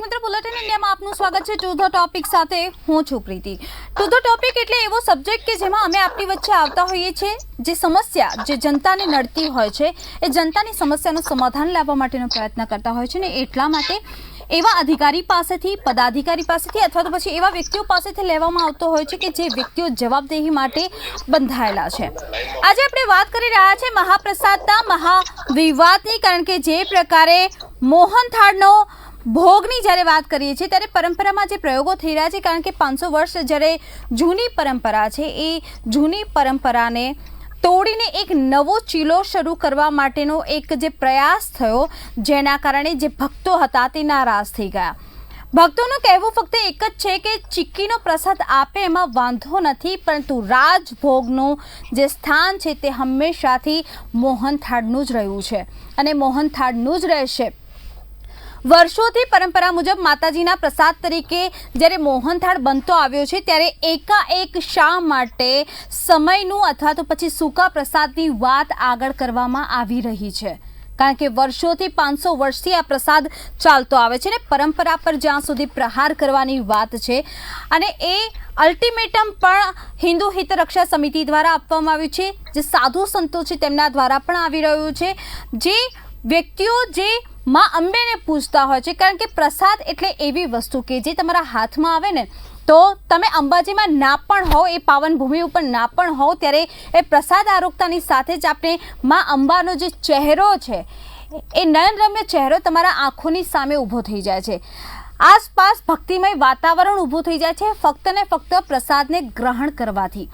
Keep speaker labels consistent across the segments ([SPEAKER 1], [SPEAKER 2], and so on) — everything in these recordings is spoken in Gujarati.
[SPEAKER 1] દર્શક મિત્રો, બુલેટિન ઇન્ડિયામાં આપનું સ્વાગત છે. ટુ ધ ટોપિક સાથે હું છું પ્રીતિ. ટુ ધ ટોપિક એટલે એવો સબ્જેક્ટ કે જેમાં અમે આપણી વચ્ચે આવતા હોઈએ છીએ. જે સમસ્યા જે જનતાને નડતી હોય છે એ જનતાની સમસ્યાનું સમાધાન લાવવા માટેનો પ્રયત્ન કરતા હોય છે ને એટલા માટે એવા અધિકારી પાસેથી, પદાધિકારી પાસેથી અથવા તો પછી એવા વ્યક્તિઓ પાસેથી લેવામાં આવતો હોય છે કે જે વ્યક્તિઓ જવાબદેહી માટે બંધાયેલા છે. આજે આપણે વાત કરી રહ્યા છે મહાપ્રસાદના મહાવિવાદની, કારણ કે જે પ્રકારે મોહનથાળનો ભોગની જ્યારે વાત કરીએ છીએ ત્યારે પરંપરામાં જે પ્રયોગો થઈ રહ્યા છે, કારણ કે 500 વર્ષ જ્યારે જૂની પરંપરા છે એ જૂની પરંપરાને તોડીને એક નવો ચીલો શરૂ કરવા માટેનો એક જે પ્રયાસ થયો, જેના કારણે જે ભક્તો હતા તે નારાજ થઈ ગયા. ભક્તોનું કહેવું ફક્ત એક જ છે કે ચીક્કીનો પ્રસાદ આપે એમાં વાંધો નથી, પરંતુ રાજભોગનું જે સ્થાન છે તે હંમેશાથી મોહનથાળનું જ રહ્યું છે અને મોહનથાળનું જ રહેશે. વર્ષોથી પરંપરા મુજબ માતાજીના પ્રસાદ તરીકે જ્યારે મોહનથાળ બનતો આવ્યો છે ત્યારે એકાએક શા માટે સમયનું અથવા તો પછી સૂકા પ્રસાદની વાત આગળ કરવામાં આવી રહી છે? કારણ કે વર્ષોથી 500 વર્ષથી આ પ્રસાદ ચાલતો આવે છે ને પરંપરા પર જ્યાં સુધી પ્રહાર કરવાની વાત છે અને એ અલ્ટિમેટમ પણ હિન્દુ હિત રક્ષા સમિતિ દ્વારા આપવામાં આવ્યું છે, જે સાધુ સંતો છે તેમના દ્વારા પણ આવી રહ્યું છે. જે વ્યક્તિઓ જે માં અંબેને પૂજતા હોય છે, કારણ કે પ્રસાદ એટલે એવી વસ્તુ કે જે તમારા હાથમાં આવે ને તો તમે અંબાજીમાં ના પણ હોવ, એ પાવન ભૂમિ ઉપર ના પણ હોવ, ત્યારે એ પ્રસાદ આરોગતાની સાથે જ આપણે માં અંબાનો જે ચહેરો છે એ નયનરમ્ય ચહેરો તમારા આંખોની સામે ઊભો થઈ જાય છે. આસપાસ ભક્તિમય વાતાવરણ ઊભું થઈ જાય છે ફક્ત ને ફક્ત પ્રસાદને ગ્રહણ કરવાથી.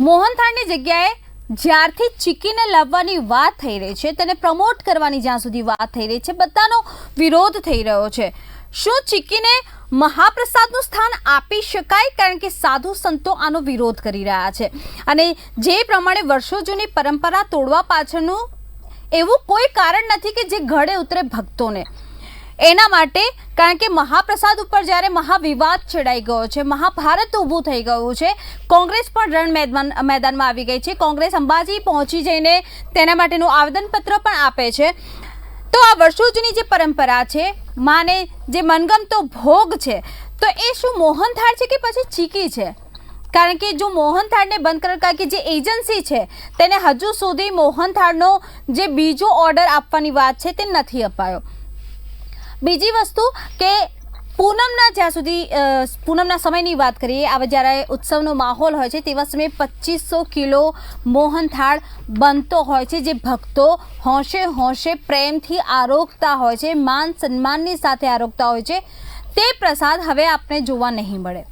[SPEAKER 1] મોહનથાળની જગ્યાએ જ્યારથી ચીક્કીને લાવવાની વાત થઈ રહી છે, તેને પ્રમોટ કરવાની જ્યાં સુધી વાત થઈ રહી છે, બધાનો વિરોધ થઈ રહ્યો છે. શું ચીક્કીને મહાપ્રસાદનું સ્થાન આપી શકાય? કારણ કે સાધુ સંતો આનો વિરોધ કરી રહ્યા છે અને જે પ્રમાણે વર્ષો જૂની પરંપરા તોડવા પાછળનું એવું કોઈ કારણ નથી કે જે ગળે ઉતરે ભક્તોને. એના માટે, કારણ કે મહાપ્રસાદ ઉપર જ્યારે મહાવિવાદ છેડાઈ ગયો છે, મહાભારત ઊભું થઈ ગયું છે, કોંગ્રેસ પણ મેદાનમાં આવી ગઈ છે. કોંગ્રેસ અંબાજી પહોંચી જઈને તેના માટેનું આવેદનપત્ર પણ આપે છે. તો આ વર્ષો જૂની જે પરંપરા છે, માને જે મનગમતો ભોગ છે, તો એ શું મોહનથાળ છે કે પછી ચીક્કી છે? કારણ કે જો મોહનથાળને બંધ કરવા કે જે એજન્સી છે તેને હજુ સુધી મોહનથાળનો જે બીજો ઓર્ડર આપવાની વાત છે તે નથી અપાયો. બીજી વસ્તુ કે પૂનમના જ્યાં સુધી પૂનમના સમયની વાત કરીએ, હવે જ્યારે ઉત્સવનો માહોલ હોય છે તેવા સમયે 2500 કિલો મોહનથાળ બનતો હોય છે, જે ભક્તો હોંશે હોંશે પ્રેમથી આરોગતા હોય છે, માન સન્માનની સાથે આરોગતા હોય છે. તે પ્રસાદ હવે આપણે જોવા નહીં મળે.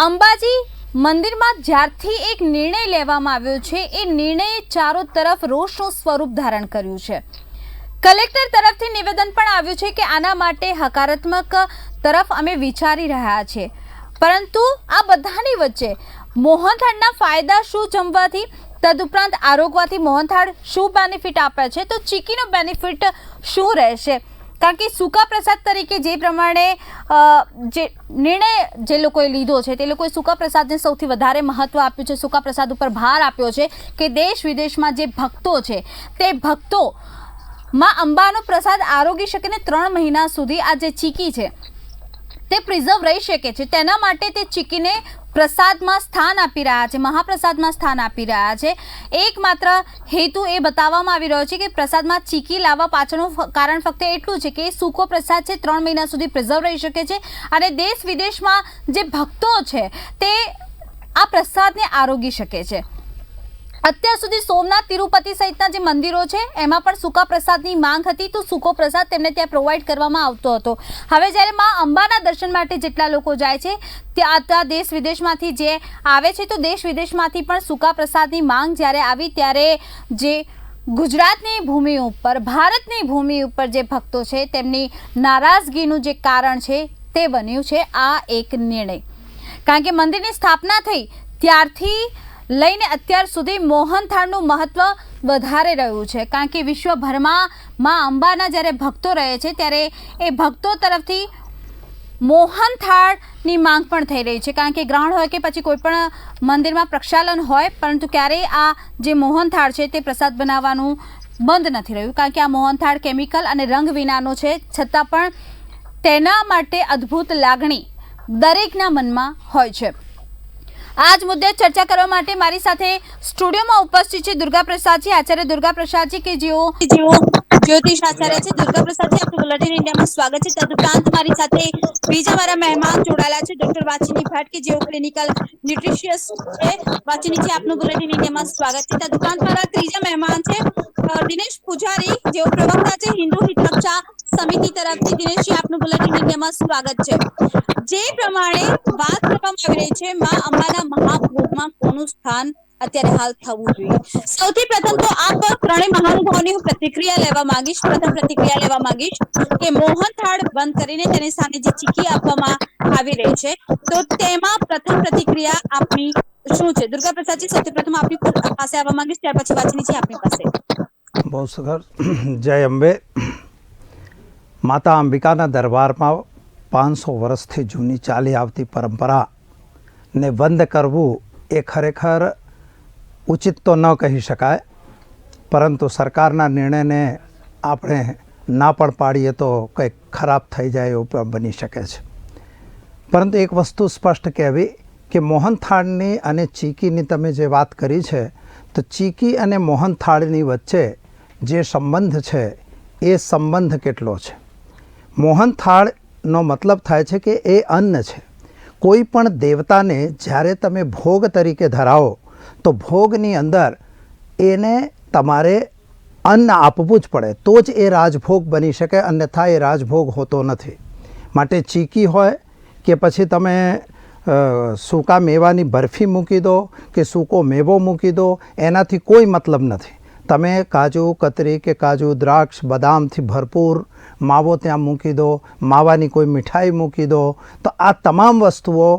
[SPEAKER 1] અંબાજી મંદિરમાં જ્યારથી એક નિર્ણય લેવામાં આવ્યો છે એ નિર્ણયે ચારો તરફ રોષનું સ્વરૂપ ધારણ કર્યું છે. કલેક્ટર તરફથી નિવેદન પણ આવ્યું છે કે આના માટે હકારાત્મક તરફ અમે વિચારી રહ્યા છીએ, પરંતુ આ બધાની વચ્ચે મોહનથાળના ફાયદા શું જમવાથી, તદુપરાંત આરોગવાથી મોહનથાળ શું બેનિફિટ આપે છે, તો ચીક્કીનો બેનિફિટ શું રહેશે? કારણ કે સૂકા પ્રસાદ તરીકે જે પ્રમાણે જે નિર્ણય જે લોકોએ લીધો છે તે લોકોએ સૂકા પ્રસાદને સૌથી વધારે મહત્ત્વ આપ્યું છે, સૂકા પ્રસાદ ઉપર ભાર આપ્યો છે કે દેશ વિદેશમાં જે ભક્તો છે તે ભક્તો માં અંબાનો પ્રસાદ આરોગી શકે ને 3 મહિના સુધી આ જે ચીક્કી છે તે પ્રિઝર્વ રહી શકે છે. તેના માટે તે ચીક્કીને પ્રસાદમાં સ્થાન આપી રહ્યા છે, મહાપ્રસાદમાં સ્થાન આપી રહ્યા છે. એકમાત્ર હેતુ એ બતાવવામાં આવી રહ્યો છે કે પ્રસાદમાં ચીક્કી લાવવા પાછળનું કારણ ફક્ત એટલું છે કે સૂકો પ્રસાદ છે 3 મહિના સુધી પ્રિઝર્વ રહી શકે છે અને દેશ વિદેશમાં જે ભક્તો છે તે આ પ્રસાદને આરોગી શકે છે. અત્યાર સુધી સોમનાથ, તિરુપતિ સહિતના જે મંદિરો છે એમાં પણ સૂકા પ્રસાદની માંગ હતી, તો સૂકો પ્રસાદ તેમને ત્યાં પ્રોવાઈડ કરવામાં આવતો હતો. હવે જ્યારે માં અંબાના દર્શન માટે જેટલા લોકો જાય છે ત્યાં દેશ વિદેશમાંથી જે આવે છે, તો દેશ વિદેશમાંથી પણ સૂકા પ્રસાદની માંગ જ્યારે આવી ત્યારે જે ગુજરાતની ભૂમિ ઉપર, ભારતની ભૂમિ ઉપર જે ભક્તો છે તેમની નારાજગીનું જે કારણ છે તે બન્યું છે આ એક નિર્ણય. કારણ કે મંદિરની સ્થાપના થઈ ત્યારથી લઈને અત્યાર સુધી મોહનથાળનું મહત્વ વધારે રહ્યું છે. કારણ કે વિશ્વભરમાં માં અંબાના જ્યારે ભક્તો રહે છે ત્યારે એ ભક્તો તરફથી મોહનથાળની માંગ પણ થઈ રહી છે. કારણ કે ગ્રહણ હોય કે પછી કોઈ પણ મંદિરમાં પ્રક્ષાલન હોય, પરંતુ ક્યારેય આ જે મોહનથાળ છે તે પ્રસાદ બનાવવાનું બંધ નથી રહ્યું. કારણ કે આ મોહનથાળ કેમિકલ અને રંગ વિનાનો છે, છતાં પણ તેના માટે અદ્ભુત લાગણી દરેકના મનમાં હોય છે. આ જ મુદ્દે ચર્ચા કરવા માટે મારી સાથે સ્ટુડિયોમાં ઉપસ્થિત છે દુર્ગા પ્રસાદજી, આચાર્ય દુર્ગા પ્રસાદજી, કે જેઓ જ્યોતિષ આચાર્ય છે. દુર્ગા પ્રસાદજી, આપનું બુલેટિન ઇન્ડિયામાં સ્વાગત છે. તદુપરાંત મારી સાથે બીજા મારા મહેમાન જોડાયેલા છે, ડોક્ટર વાચિની ભટ્ટ, કે જેઓ ક્લિનિકલ ન્યુટ્રિશિયસ છે. વાચિનીજી, આપનું બુલેટિન ઇન્ડિયામાં સ્વાગત છે. તદુપરાંત મારા ત્રીજા મહેમાન છે દિનેશ પૂજારી, જેઓ પ્રવક્તા છે હિન્દુ હિતરક્ષા સમિતિ તરફથી. દિનેશજી, આપનું બુલેટિન ઇન્ડિયામાં સ્વાગત છે. જે પ્રમાણે વાત કરવામાં આવી રહી છે, માં અંબાના મહાભોગમાં કોનું સ્થાન અત્યારે હાલ થવું જોઈએ, સૌથી પ્રથમ તો આપ ત્રણેય મહાનુભાવોની હું પ્રતિક્રિયા લેવા માંગીશ. પ્રથમ પ્રતિક્રિયા લેવા માંગીશ કે મોહનથાળ બંધ કરીને તેની સામે જે ચીકી આપવામાં આવી રહી છે, તો તેમાં પ્રથમ પ્રતિક્રિયા આપની શું છે? દુર્ગા પ્રસાદજી, સૌથી પ્રથમ આપની પાસે આવવા માંગીશ, ત્યાર પછી વાચનીજી આપની પાસે.
[SPEAKER 2] બહુ સરસ. જય અંબે. માતા અંબિકાના દરબારમાં 500 વર્ષથી જૂની ચાલી આવતી પરંપરાને બંધ કરવું એ ખરેખર ઉચિત તો ન કહી શકાય, પરંતુ સરકારના નિર્ણયને આપણે ના પણ પાડીએ તો કંઈક ખરાબ થઈ જાય એવું પણ બની શકે છે. પરંતુ એક વસ્તુ સ્પષ્ટ કહેવી કે મોહનથાળની અને ચીકીની તમે જે વાત કરી છે, તો ચીકી અને મોહનથાળની વચ્ચે જે સંબંધ છે એ સંબંધ કેટલો છે? મોહનથાળનો મતલબ થાય છે કે એ અન્ન છે. કોઈ પણ દેવતાને જ્યારે તમે ભોગ તરીકે ધરાવો તો ભોગની અંદર એને તમારે અન્ન આપવું જ પડે, તો જ એ રાજભોગ બની શકે, અન્યથા એ રાજભોગ હોતો નથી. માટે ચીકી હોય કે પછી તમે સૂકા મેવાની બરફી મૂકી દો કે સૂકો મેવો મૂકી દો, એનાથી કોઈ મતલબ નથી. તમે કાજુ કતરી કે કાજુ દ્રાક્ષ બદામથી ભરપૂર માવો ત્યાં મૂકી દો, માવાની કોઈ મીઠાઈ મૂકી દો, તો આ તમામ વસ્તુઓ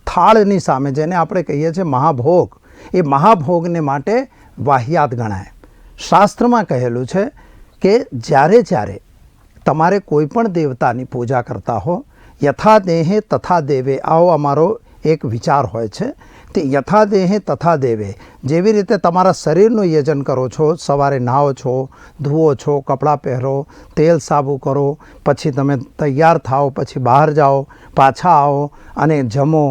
[SPEAKER 2] થાળની સામે, જેને આપણે કહીએ છીએ મહાભોગ, એ મહાભોગને માટે વાહિયાત ગણાય. શાસ્ત્રમાં કહેલું છે કે જ્યારે તમારે કોઈ પણ દેવતાની પૂજા કરતા હો, યથા દેહે તથા દેવે, આવો અમારો એક વિચાર હોય છે. તે યથા દેહે તથા દેવે, જેવી રીતે તમારા શરીરનું યજન કરો છો, સવારે નહાઓ છો, ધુઓ છો, કપડાં પહેરો, તેલ સાબુ કરો, પછી તમે તૈયાર થાઓ, પછી બહાર જાઓ, પાછા આવો અને જમો,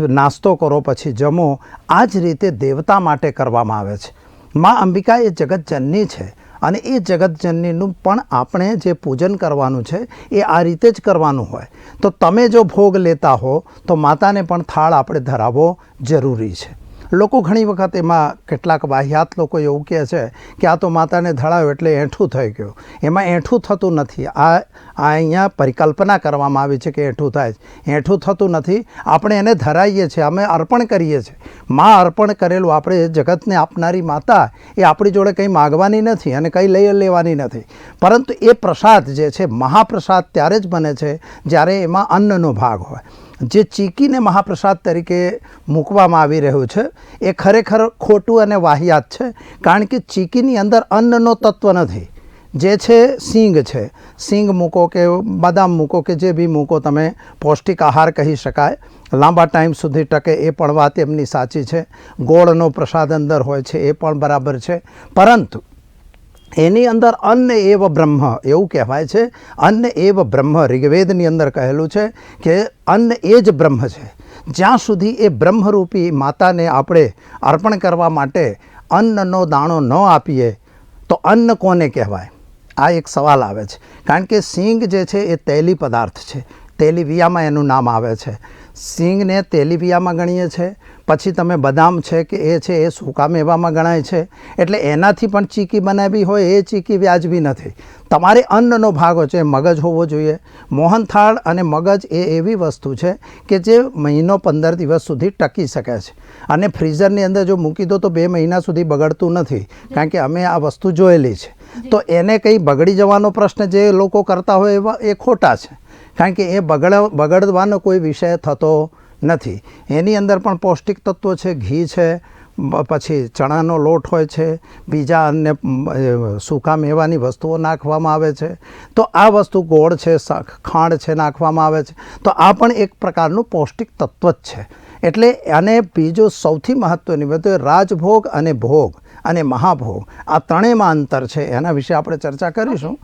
[SPEAKER 2] નાસ્તો કરો, પછી જમો, આ જ રીતે દેવતા માટે કરવામાં આવે છે. મા અંબિકા એ જગતજનની છે અને એ જગતજનનીનું પણ આપણે જે પૂજન કરવાનું છે એ આ રીતે જ કરવાનું હોય. તો તમે જો ભોગ લેતા હો તો માતાને પણ થાળ આપણે ધરાવવો જરૂરી છે. લોકો ઘણી વખત એમાં કેટલાક વાહિયાત લોકો એવું કહે છે કે આ તો માતાને ધરાવ્યો એટલે એઠું થઈ ગયું. એમાં એઠું થતું નથી. આ અહીંયા પરિકલ્પના કરવામાં આવી છે કે એઠું થાય છે. એઠું થતું નથી. આપણે એને ધરાવીએ છીએ, અમે અર્પણ કરીએ છીએ. માં અર્પણ કરેલું, આપણે જગતને આપનારી માતા એ આપણી જોડે કંઈ માગવાની નથી અને કંઈ લઈ લેવાની નથી, પરંતુ એ પ્રસાદ જે છે, મહાપ્રસાદ ત્યારે જ બને છે જ્યારે એમાં અન્નનો ભાગ હોય. જે ચીકીને મહાપ્રસાદ તરીકે મૂકવામાં આવી રહ્યું છે એ ખરેખર ખોટું અને વાહિયાત છે, કારણ કે ચીકીની અંદર અન્નનો તત્વ નથી. જે છે સિંગ છે, સિંગ મૂકો કે બદામ મૂકો કે જે બી મૂકો, તમે પૌષ્ટિક આહાર કહી શકાય, લાંબા ટાઈમ સુધી ટકે, એ પણ વાત એમની સાચી છે. ગોળનો પ્રસાદ અંદર હોય છે એ પણ બરાબર છે, પરંતુ એની અંદર અન્ન એવ બ્રહ્મ એવું કહેવાય છે. અન્ન એવ બ્રહ્મ ઋગ્વેદની અંદર કહેલું છે કે અન્ન એ જ બ્રહ્મ છે. જ્યાં સુધી એ બ્રહ્મરૂપી માતાને આપણે અર્પણ કરવા માટે અન્નનો દાણો ન આપીએ તો અન્ન કોને કહેવાય? આ એક સવાલ આવે છે. કારણ કે સિંગ જે છે એ તૈલી પદાર્થ છે, તેલીબિયામાં એનું નામ આવે છે. સિંગને તેલીબિયામાં ગણીએ છીએ. પછી તમે બદામ છે કે એ છે એ સૂકા મેવામાં ગણાય છે. એટલે એનાથી પણ ચીકી બનાવી હોય એ ચીકી વ્યાજબી નથી. તમારે અન્નનો ભાગ હોય છે, મગજ હોવો જોઈએ. મોહનથાળ અને મગજ એ એવી વસ્તુ છે કે જે મહિનો 15 દિવસ સુધી ટકી શકે છે, અને ફ્રીઝરની અંદર જો મૂકી દો તો 2 મહિના સુધી બગડતું નથી, કારણ કે અમે આ વસ્તુ જોયેલી છે. તો એને કંઈ બગડી જવાનો પ્રશ્ન જે લોકો કરતા હોય એવા એ ખોટા છે, કારણ કે એ બગડવાનો કોઈ વિષય થતો નથી. એની અંદર પણ પૌષ્ટિક તત્વો છે, ઘી છે, પછી ચણાનો લોટ હોય છે, બીજા અન્ય સૂકા મેવાની વસ્તુઓ નાખવામાં આવે છે. તો આ વસ્તુ ગોળ છે, ખાંડ છે નાખવામાં આવે છે. તો આ પણ એક પ્રકારનું પૌષ્ટિક તત્વ જ છે. એટલે અને બીજું સૌથી મહત્ત્વની વાત રાજભોગ અને ભોગ અને મહાભોગ, આ ત્રણેયમાં અંતર છે. એના વિશે આપણે ચર્ચા કરીશું.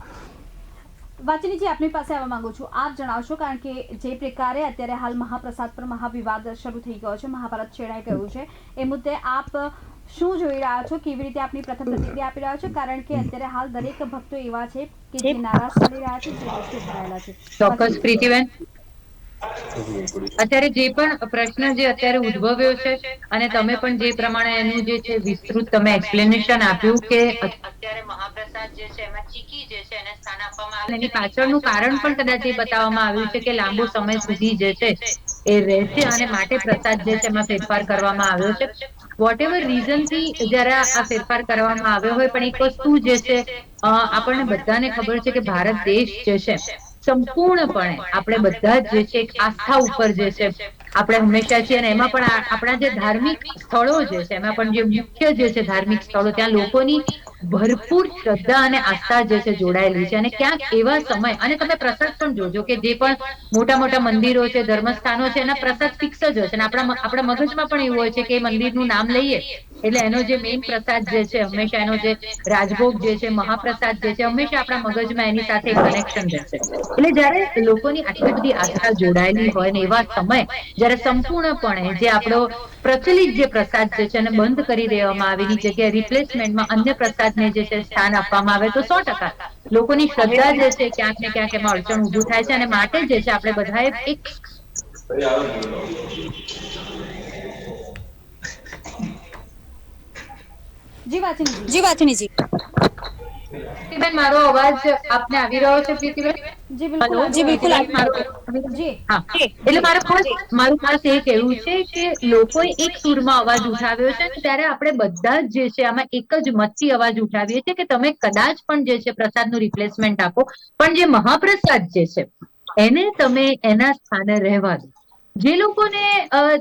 [SPEAKER 1] વાચનીજી, આપની પાસે આવવા માંગુ છું. આપ જણાવશો, કારણ કે જે પ્રકારે અત્યારે હાલ મહાપ્રસાદ પર મહાવિવાદ શરૂ થઈ ગયો છે, મહાભારત છેડાઈ ગયું છે, એ મુદ્દે આપ શું જોઈ રહ્યા છો, કેવી રીતે આપની પ્રથમ પ્રતિક્રિયા આપી રહ્યા છો? કારણ કે અત્યારે હાલ દરેક ભક્તો એવા છે કે જે નારાજ થઈ રહ્યા છે, જે વસ્તુ ભરાયેલા છે.
[SPEAKER 3] ચોક્કસ પ્રીતિબેન, અત્યારે જે પણ પ્રશ્ન જે અત્યારે ઉદ્ભવ્યો છે અને તમે પણ જે પ્રમાણે એનું જે છે વિસ્તૃત તમે એક્સપ્લેનેશન આપ્યું કે અત્યારે મહાપ્રસાદ જે છે એમાં ચીકી જે છે એને સ્થાન આપવામાં આવે છે, એની પાછળનું કારણ પણ કદાચ એ બતાવવામાં આવ્યું છે કે લાંબો સમય સુધી જે છે એ રહેશે અને માટે પ્રસાદ જે છે એમાં ફેરફાર કરવામાં આવ્યો છે. વોટ એવર રીઝન થી જયારે આ ફેરફાર કરવામાં આવ્યો હોય, પણ એક વસ્તુ જે છે આપણને બધાને ખબર છે કે ભારત દેશ જે છે સંપૂર્ણપણે આપણે બધા જ જે છે એક આસ્થા ઉપર જે છે આપણે હંમેશા છીએ, અને એમાં પણ આપણા જે ધાર્મિક સ્થળો જે છે એમાં પણ જે મુખ્ય જે છે ધાર્મિક સ્થળો, ત્યાં લોકોની ભરપૂર શ્રદ્ધા અને આસ્થા જે છે જોડાયેલી છે. અને ક્યાંક એવા સમય, અને તમે પ્રસાદ પણ જોજો કે જે પણ મોટા મોટા મંદિરો છે, ધર્મસ્થાનો છે, એના પ્રસાદ ફિક્સ જ હોય છે. અને આપણા મગજમાં પણ એવું હોય છે કે એ મંદિરનું નામ લઈએ એટલે એનો જે મેઇન પ્રસાદ જે છે, હંમેશા એનો જે રાજભોગ જે છે, મહાપ્રસાદ જે છે, હંમેશા આપણા મગજમાં એની સાથે કનેક્શન રહેશે. એટલે જયારે લોકોની આટલી બધી આસ્થા જોડાયેલી હોય ને એવા સમય જયારે સંપૂર્ણપણે જે આપણો પ્રચલિત જે પ્રસાદ જે છે એને બંધ કરી દેવામાં આવે, એની જગ્યાએ રિપ્લેસમેન્ટમાં અન્ય પ્રસાદને જે છે સ્થાન આપવામાં આવે, તો 100% લોકોની શ્રદ્ધા જે છે ક્યાંક ને ક્યાંક એમાં અડચણ ઊભું થાય છે. અને માટે જે છે આપણે બધાએ એક
[SPEAKER 1] જી વાચનીજી.
[SPEAKER 3] પ્રીતિબેન, મારો અવાજ આપને આવી રહ્યો છે? પ્રીતિબેન,
[SPEAKER 1] જી બિલકુલ.
[SPEAKER 3] જી બિલકુલ.
[SPEAKER 1] જી.
[SPEAKER 3] હા, એટલે મારું ખાસ એ કહેવું છે કે લોકોએ એક સૂરમાં અવાજ ઉઠાવ્યો છે, ત્યારે આપણે બધા જ જે છે આમાં એક જ મતથી અવાજ ઉઠાવીએ છીએ કે તમે કદાચ પણ જે છે પ્રસાદનું રિપ્લેસમેન્ટ આપો, પણ જે મહાપ્રસાદ જે છે એને તમે એના સ્થાને રહેવા દો. જે લોકોને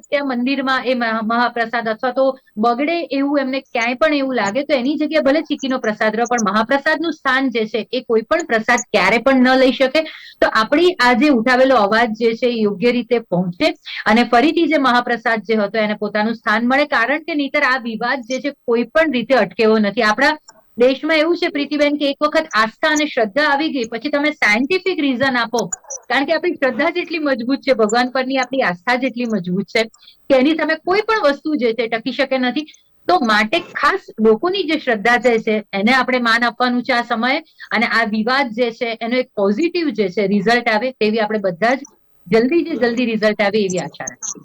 [SPEAKER 3] ત્યાં મંદિરમાં એ મહાપ્રસાદ અથવા તો બગડે એવું એમને ક્યાંય પણ એવું લાગે, તો એની જગ્યાએ ભલે ચીકીનો પ્રસાદ રહ્યો, પણ મહાપ્રસાદનું સ્થાન જે છે એ કોઈ પણ પ્રસાદ ક્યારે પણ ન લઈ શકે. તો આપણી આ જે ઉઠાવેલો અવાજ જે છે એ યોગ્ય રીતે પહોંચે અને ફરીથી જે મહાપ્રસાદ જે હતો એને પોતાનું સ્થાન મળે. કારણ કે નહીંતર આ વિવાદ જે છે કોઈ પણ રીતે અટકેવો નથી. આપણા દેશમાં એવું છે પ્રીતિબેન કે એક વખત આસ્થા અને શ્રદ્ધા આવી ગઈ પછી તમે સાયન્ટિફિક રીઝન આપો, કારણ કે આપણી શ્રદ્ધા જેટલી મજબૂત છે, ભગવાન પરની આપણી આસ્થા જેટલી મજબૂત છે કે એની સામે કોઈ પણ વસ્તુ જે છે ટકી શકે નથી. તો માટે ખાસ લોકોની જે શ્રદ્ધા છે એને આપણે માન આપવાનું છે આ સમયે. અને આ વિવાદ જે છે એનો એક પોઝિટિવ જે છે રિઝલ્ટ આવે તેવી આપણે બધા જ જલ્દી રિઝલ્ટ આવે એવી આશા રાખીએ.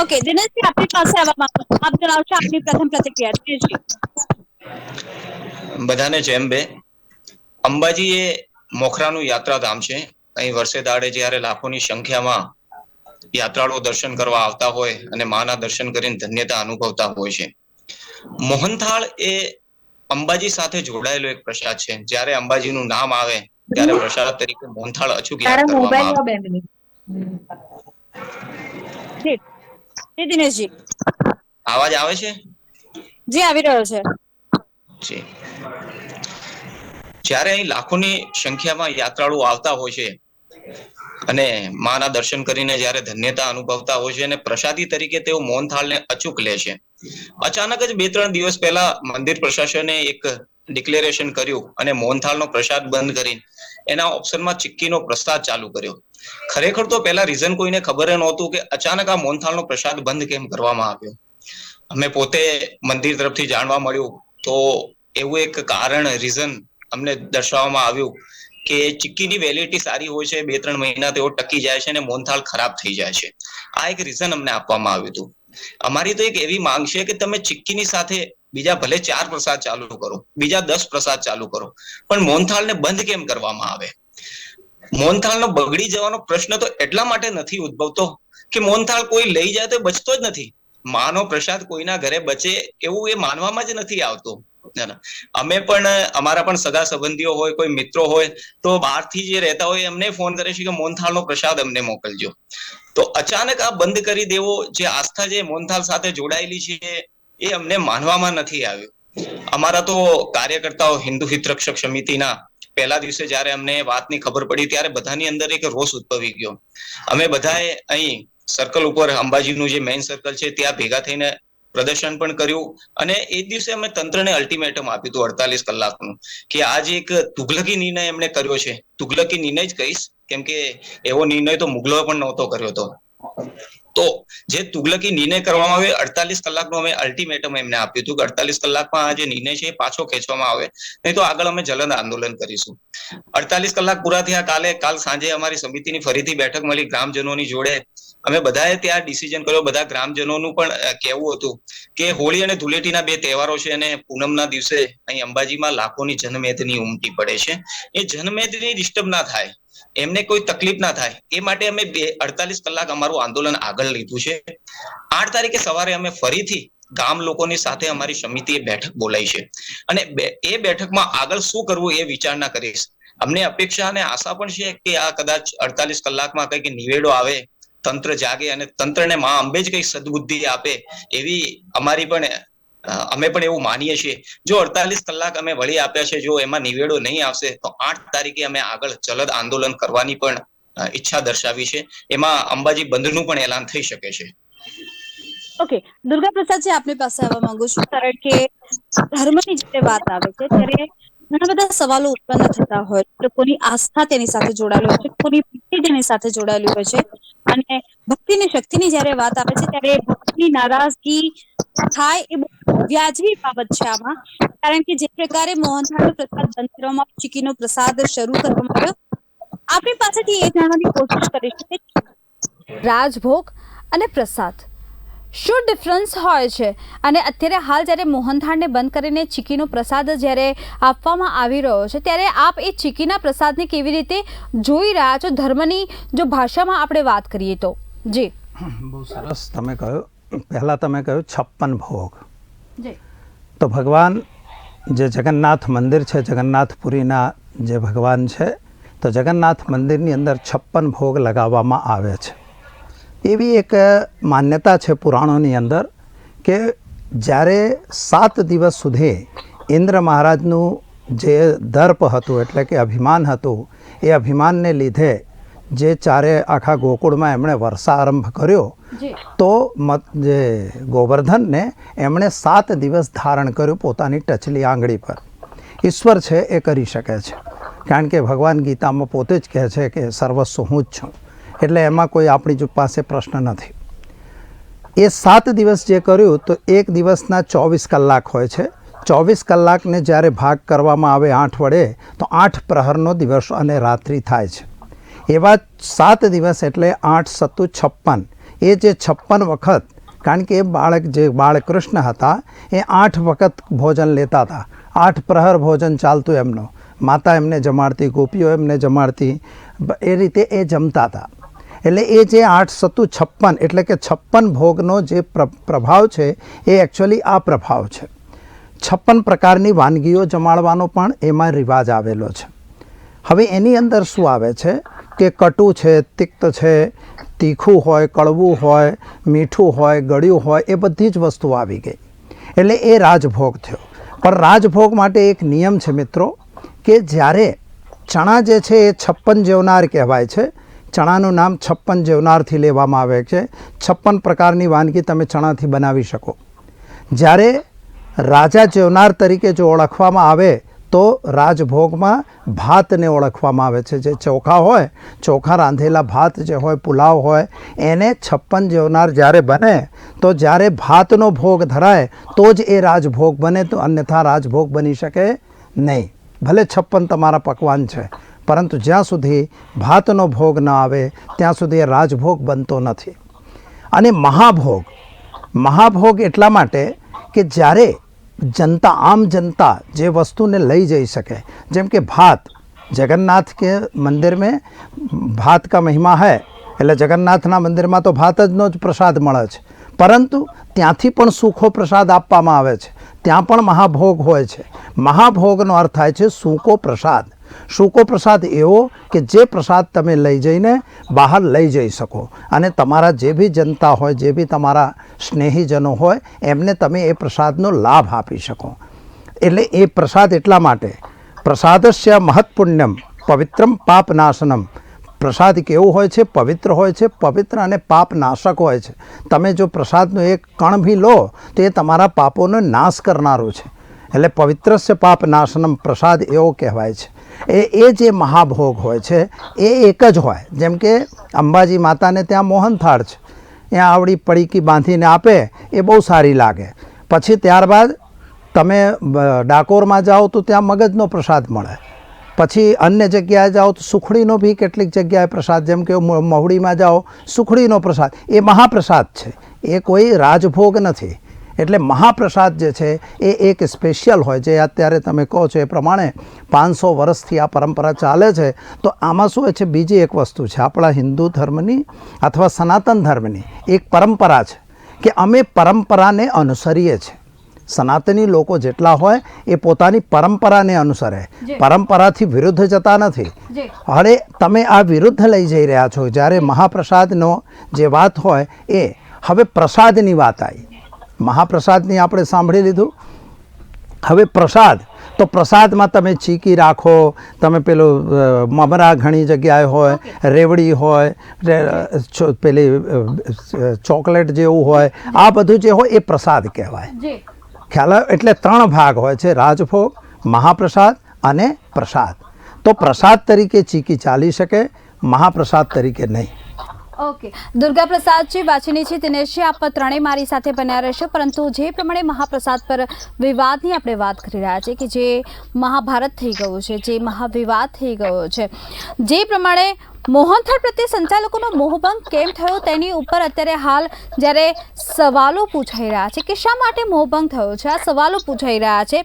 [SPEAKER 1] ઓકે દિનેશજી, આપની પાસે આવવા માંગુ છું. આપ જણાવશો આપની પ્રથમ પ્રતિક્રિયા. દિનેશજી.
[SPEAKER 4] બધાને જેમ બે. અંબાજી એ મોખરાનું યાત્રાધામ છે. અહીં વર્ષે દાડે જ્યારે લાખોની સંખ્યામાં યાત્રાળુઓ દર્શન કરવા આવતા હોય અને માના દર્શન કરીને ધન્યતા અનુભવતા હોય છે. મોહનથાળ એ અંબાજી સાથે જોડાયેલો એક પ્રસાદ છે. જ્યારે અંબાજીનું નામ આવે ત્યારે પ્રસાદ તરીકે મોહનથાળ અચૂક યાદ
[SPEAKER 3] તારા
[SPEAKER 4] કરવામાં
[SPEAKER 3] મોબાઈલમાં
[SPEAKER 4] આવે.
[SPEAKER 3] 2 મિનિટ.
[SPEAKER 1] જી દિનેશજી.
[SPEAKER 4] અવાજ આવે છે?
[SPEAKER 1] જી, આવી રહ્યો છે.
[SPEAKER 4] જી. જ્યારે અહીં લાખોની સંખ્યામાં યાત્રાળુઓ આવતા હોય છે અને માના દર્શન કરીને જ્યારે ધન્યતા અનુભવતા હોય છે અને પ્રસાદી તરીકે તેઓ મોહનથાળને અચૂક લે છે. અચાનક જ 2-3 દિવસ પહેલા મંદિર પ્રશાસને એક ડિક્લેરેશન કર્યું અને મોહનથાળનો પ્રસાદ બંધ કરી એના ઓપ્શનમાં ચિક્કીનો પ્રસાદ ચાલુ કર્યો. ખરેખર તો પહેલા રીઝન કોઈને ખબર નહોતું કે અચાનક આ મોહનથાળનો પ્રસાદ બંધ કેમ કરવામાં આવ્યો. અમે પોતે મંદિર તરફથી જાણવા મળ્યું તો એવું એક કારણ રીઝન અમને દર્શાવવામાં આવ્યું કે ચિક્કીની વેલિડિટી સારી હોય છે, 2-3 મહિના તેઓ ટકી જાય છે અને મોહનથાળ ખરાબ થઈ જાય છે. આ એક રીઝન અમને આપવામાં આવ્યું હતું. અમારી તો એક એવી માંગ છે કે તમે ચિક્કીની સાથે બીજા ભલે 4 પ્રસાદ ચાલુ કરો, બીજા 10 પ્રસાદ ચાલુ કરો, પણ મોહનથાળને બંધ કેમ કરવામાં આવે? મોહનથાળનો બગડી જવાનો પ્રશ્ન તો એટલા માટે નથી ઉદ્ભવતો કે મોહનથાળ કોઈ લઈ જાય તો બચતો જ નથી. માનો પ્રસાદ કોઈના ઘરે બચે એવું એ માનવામાં જ નથી આવતું. અમે પણ અમારા પણ સગા સંબંધીઓ હોય, કોઈ મિત્રો હોય તો બહારથી જે રહેતા હોય એમને ફોન કરે છે કે મોહનથાળનો પ્રસાદ અમને મોકલજો. તો અચાનક આ બંધ કરી દેવો, જે આસ્થા જે મોહનથાળ સાથે જોડાયેલી છે એ અમને માનવામાં નથી આવ્યું. અમારા તો કાર્યકર્તાઓ હિન્દુ હિત રક્ષક સમિતિના પહેલા દિવસે જ્યારે અમને વાતની ખબર પડી ત્યારે બધાની અંદર એક રોષ ઉદ્ભવી ગયો. અમે બધાએ અહીં સર્કલ ઉપર અંબાજીનું જે મેઇન સર્કલ છે ત્યાં ભેગા થઈને પ્રદર્શન પણ કર્યું અને એ દિવસે અમે તંત્રને અલ્ટિમેટમ આપ્યું હતું 48 કલાકનું કે આ જે એક તુગલકી નિર્ણય એમણે કર્યો છે, તુગલકી નિર્ણય જ કહીશ કેમ કે એવો નિર્ણય તો મુગલોએ પણ નહોતો કર્યો હતો. તો જે તુગલકી નિર્ણય કરવામાં આવે 48 કલાકનું અમે અલ્ટિમેટમ એમને આપ્યું હતું કે 48 કલાકમાં આ જે નિર્ણય છે એ પાછો ખેંચવામાં આવે, નહીં તો આગળ અમે જલદ આંદોલન કરીશું. 48 કલાક પૂરા થયા. કાલ સાંજે અમારી સમિતિની ફરીથી બેઠક મળી ગ્રામજનોની જોડે. અમે બધાએ ત્યાં ડિસિઝન કર્યો. બધા ગ્રામજનોનું પણ કહેવું હતું કે હોળી અને ધૂળેટીના 2 તહેવારો છે અને પૂનમના દિવસે અહીં અંબાજીમાં લાખોની જનમેદની ઉમટી પડે છે. એ જનમેદની ડિસ્ટર્બ ના થાય, એમને કોઈ તકલીફ ના થાય એ માટે અમે 48 કલાક અમારું આંદોલન આગળ લીધું છે. 8 તારીખે સવારે અમે ફરીથી ગામ લોકોની સાથે અમારી સમિતિએ બેઠક બોલાવી છે અને એ બેઠકમાં આગળ શું કરવું એ વિચારણા કરીશ. અમને અપેક્ષા અને આશા પણ છે કે આ કદાચ 48 કલાકમાં કંઈક નિવેડો આવે, તંત્ર જાગે અને તંત્રને માં અંબે જ કંઈક સદબુદ્ધિ આપે એવી અમારી પણ અમે પણ એવું માનીએ છીએ. જો 48 કલાક અમે વળી આપ્યા છે, જો એમાં નિવેડો નહીં આવશે તો 8 તારીખે અમે આગળ જલદ આંદોલન કરવાની પણ ઈચ્છા દર્શાવી છે. એમાં અંબાજી બંધનું પણ એલાન થઈ શકે છે.
[SPEAKER 1] ઓકે, દુર્ગા પ્રસાદજી આપની પાસે આવવા માંગુ છું, કારણ કે ધર્મની જે વાત આવે છે ત્યારે ઘણા બધા સવાલો ઉત્પન્ન થતા હોય, લોકોની આસ્થા તેની સાથે જોડાયેલી હોય છે, લોકોની ભક્તિ તેની સાથે જોડાયેલી હોય છે અને ભક્તિની શક્તિની જ્યારે વાત આવે છે ત્યારે ભક્તિની નારાજગી થાય એ બહુ વ્યાજબી બાબત છે આમાં, કારણ કે જે પ્રકારે મોહનથાળનો પ્રસાદ બંધ કરવામાં, ચીકીનો પ્રસાદ શરૂ કરવામાં આવ્યો, આપણી પાસેથી એ જાણવાની કોશિશ કરીશું કે રાજભોગ અને પ્રસાદ શું ડિફરન્સ હોય છે અને અત્યારે હાલ જ્યારે મોહનથાળને બંધ કરીને ચીકીનો પ્રસાદ જ્યારે આપવામાં આવી રહ્યો છે ત્યારે આપ એ ચીકીના પ્રસાદને કેવી રીતે જોઈ રહ્યા છો, ધર્મની જો ભાષામાં આપણે વાત કરીએ તો? જી,
[SPEAKER 2] બહુ સરસ તમે કહ્યું. પહેલાં તમે કહ્યું 56 ભોગ.
[SPEAKER 1] જી,
[SPEAKER 2] તો ભગવાન જે જગન્નાથ મંદિર છે, જગન્નાથપુરીના જે ભગવાન છે, તો જગન્નાથ મંદિરની અંદર 56 ભોગ લગાવવામાં આવે છે. એવી એક માન્યતા છે પુરાણોની અંદર કે જ્યારે 7 દિવસ સુધી ઇન્દ્ર મહારાજનું જે દર્પ હતું એટલે કે અભિમાન હતું, એ અભિમાનને લીધે જે ચારે આખા ગોકુળમાં એમણે વર્ષા આરંભ કર્યો, તો જે ગોવર્ધનને એમણે 7 દિવસ ધારણ કર્યું પોતાની ટચલી આંગળી પર. ઈશ્વર છે એ કરી શકે છે, કારણ કે ભગવાન ગીતામાં પોતે જ કહે છે કે સર્વસ્વ હું જ છું, એટલે એમાં કોઈ આપણી પાસે પ્રશ્ન નથી. એ 7 દિવસ જે કર્યું તો એક દિવસના 24 કલાક હોય છે. 24 કલાકને જ્યારે ભાગ કરવામાં આવે 8 વડે તો 8 પ્રહરનો દિવસ અને રાત્રિ થાય છે. એવા 7 દિવસ એટલે 8 સત્તુ 56. એ જે 56 વખત, કારણ કે એ બાળકૃષ્ણ હતા એ 8 વખત ભોજન લેતા હતા. 8 પ્રહર ભોજન ચાલતું એમનો, માતા એમને જમાડતી, ગોપીઓ એમને જમાડતી, એ રીતે એ જમતા હતા. એટલે એ જે 8 સત્તુ 56 એટલે કે 56 ભોગનો જે પ્રભાવ છે એ એકચ્યુઅલી આ પ્રભાવ છે. 56 પ્રકારની વાનગીઓ જમાડવાનો પણ એમાં રિવાજ આવેલો છે. હવે એની અંદર શું આવે છે કે કટુ છે, તિક્ત છે, તીખું હોય, કડવું હોય, મીઠું હોય, ગળ્યું હોય, એ બધી જ વસ્તુઓ આવી ગઈ. એટલે એ રાજભોગ થયો. પણ રાજભોગ માટે એક નિયમ છે મિત્રો કે જ્યારે ચણા જે છે એ 56 જેવનાર કહેવાય છે. ચણાનું નામ 56 જેવનારથી લેવામાં આવે છે. 56 પ્રકારની વાનગી તમે ચણાથી બનાવી શકો. જ્યારે રાજા જેવનાર તરીકે જો ઓળખવામાં આવે તો રાજભોગમાં ભાતને ઓળખવામાં આવે છે. જે ચોખા હોય, ચોખા રાંધેલા ભાત જે હોય, પુલાવ હોય, એને 56 જેવનાર જ્યારે બને તો જ્યારે ભાતનો ભોગ ધરાય તો જ એ રાજભોગ બને, તો અન્યથા રાજભોગ બની શકે નહીં. ભલે 56 તમારા પકવાન છે, પરંતુ જ્યાં સુધી ભાતનો ભોગ ન આવે ત્યાં સુધી એ રાજભોગ બનતો નથી. અને મહાભોગ એટલા માટે કે જ્યારે જનતા, આમ જનતા જે વસ્તુને લઈ જઈ શકે, જેમ કે ભાત, જગन्नाथ के मंदिर में भात का महिमा है, એટલે જગન્નાથના મંદિરમાં તો ભાત જનો જ પ્રસાદ મળે છે, પરંતુ ત્યાંથી પણ સૂકો પ્રસાદ આપવામાં આવે છે, ત્યાં પણ મહાભોગ હોય છે. મહાભોગનો અર્થ થાય છે સૂકો પ્રસાદ. સૂકો પ્રસાદ એવો કે જે પ્રસાદ તમે લઈ જઈને બહાર લઈ જઈ શકો અને તમારા જે બી જનતા હોય, જે બી તમારા સ્નેહીજનો હોય, એમને તમે એ પ્રસાદનો લાભ આપી શકો. એટલે એ પ્રસાદ એટલા માટે પ્રસાદસ્ય મહત્પુણ્યમ પવિત્રમ પાપનાશનમ પ્રસાદ કેવું હોય છે? પવિત્ર હોય છે, પવિત્ર અને પાપ નાશક હોય છે. તમે જો પ્રસાદનો એક કણ બી લો તો એ તમારા પાપોનો નાશ કરનારું છે. એટલે પવિત્રસ્ય પાપ નાશનમ પ્રસાદ એવો કહેવાય છે. એ જે મહાભોગ હોય છે એ એક જ હોય. જેમ કે અંબાજી માતાને ત્યાં મોહનથાળ છે, ત્યાં આવડી પડીકી બાંધીને આપે એ બહુ સારી લાગે. પછી ત્યારબાદ તમે ડાકોરમાં જાઓ તો ત્યાં મગજનો પ્રસાદ મળે. પછી અન્ય જગ્યાએ જાઓ તો સુખડીનો બી કેટલીક જગ્યાએ પ્રસાદ, જેમ કે મહુડીમાં જાઓ સુખડીનો પ્રસાદ, એ મહાપ્રસાદ છે, એ કોઈ રાજભોગ નથી. એટલે મહાપ્રસાદ જે છે એ એક સ્પેશિયલ હોય છે. અત્યારે તમે કહો છો એ પ્રમાણે 500 વર્ષથી આ પરંપરા ચાલે છે. તો આમાં શું છે, બીજી એક વસ્તુ છે, આપણા હિન્દુ ધર્મની અથવા સનાતન ધર્મની એક પરંપરા છે કે અમે પરંપરાને અનુસરીએ છીએ. સનાતની લોકો જેટલા હોય એ પોતાની પરંપરાને અનુસરે, પરંપરાથી વિરુદ્ધ જતા નથી. હવે તમે આ વિરુદ્ધ લઈ જઈ રહ્યા છો. જ્યારે મહાપ્રસાદનો જે વાત હોય એ હવે પ્રસાદની વાત આવી. મહાપ્રસાદની આપણે સાંભળી લીધું. હવે પ્રસાદ, તો પ્રસાદમાં તમે ચીકી રાખો, તમે પેલું મમરા ઘણી જગ્યાએ હોય, રેવડી હોય, પેલી ચોકલેટ જેવું હોય, આ બધું જે હોય એ પ્રસાદ કહેવાય. ખ્યાલ આવે? એટલે 3 ભાગ હોય છે, રાજભોગ, મહાપ્રસાદ અને પ્રસાદ. તો પ્રસાદ તરીકે ચીકી ચાલી શકે, મહાપ્રસાદ તરીકે નહીં.
[SPEAKER 1] ઓકે, દુર્ગા પ્રસાદજી, વાચીનીજી, દિનેશજી, આપ ત્રણેય મારી સાથે બન્યા રહેશો. પરંતુ જે પ્રમાણે મહાપ્રસાદ પર વિવાદની આપણે વાત કરી રહ્યા છીએ કે જે મહાભારત થઈ ગયું છે, જે મહાવિવાદ થઈ ગયો છે, જે પ્રમાણે મોહનથાળ પ્રત્યે સંચાલકોનો મોહભંગ કેમ થયો તેની ઉપર અત્યારે હાલ જ્યારે સવાલો પૂછાઈ રહ્યા છે કે શા માટે મોહભંગ થયો છે, આ સવાલો પૂછાઈ રહ્યા છે.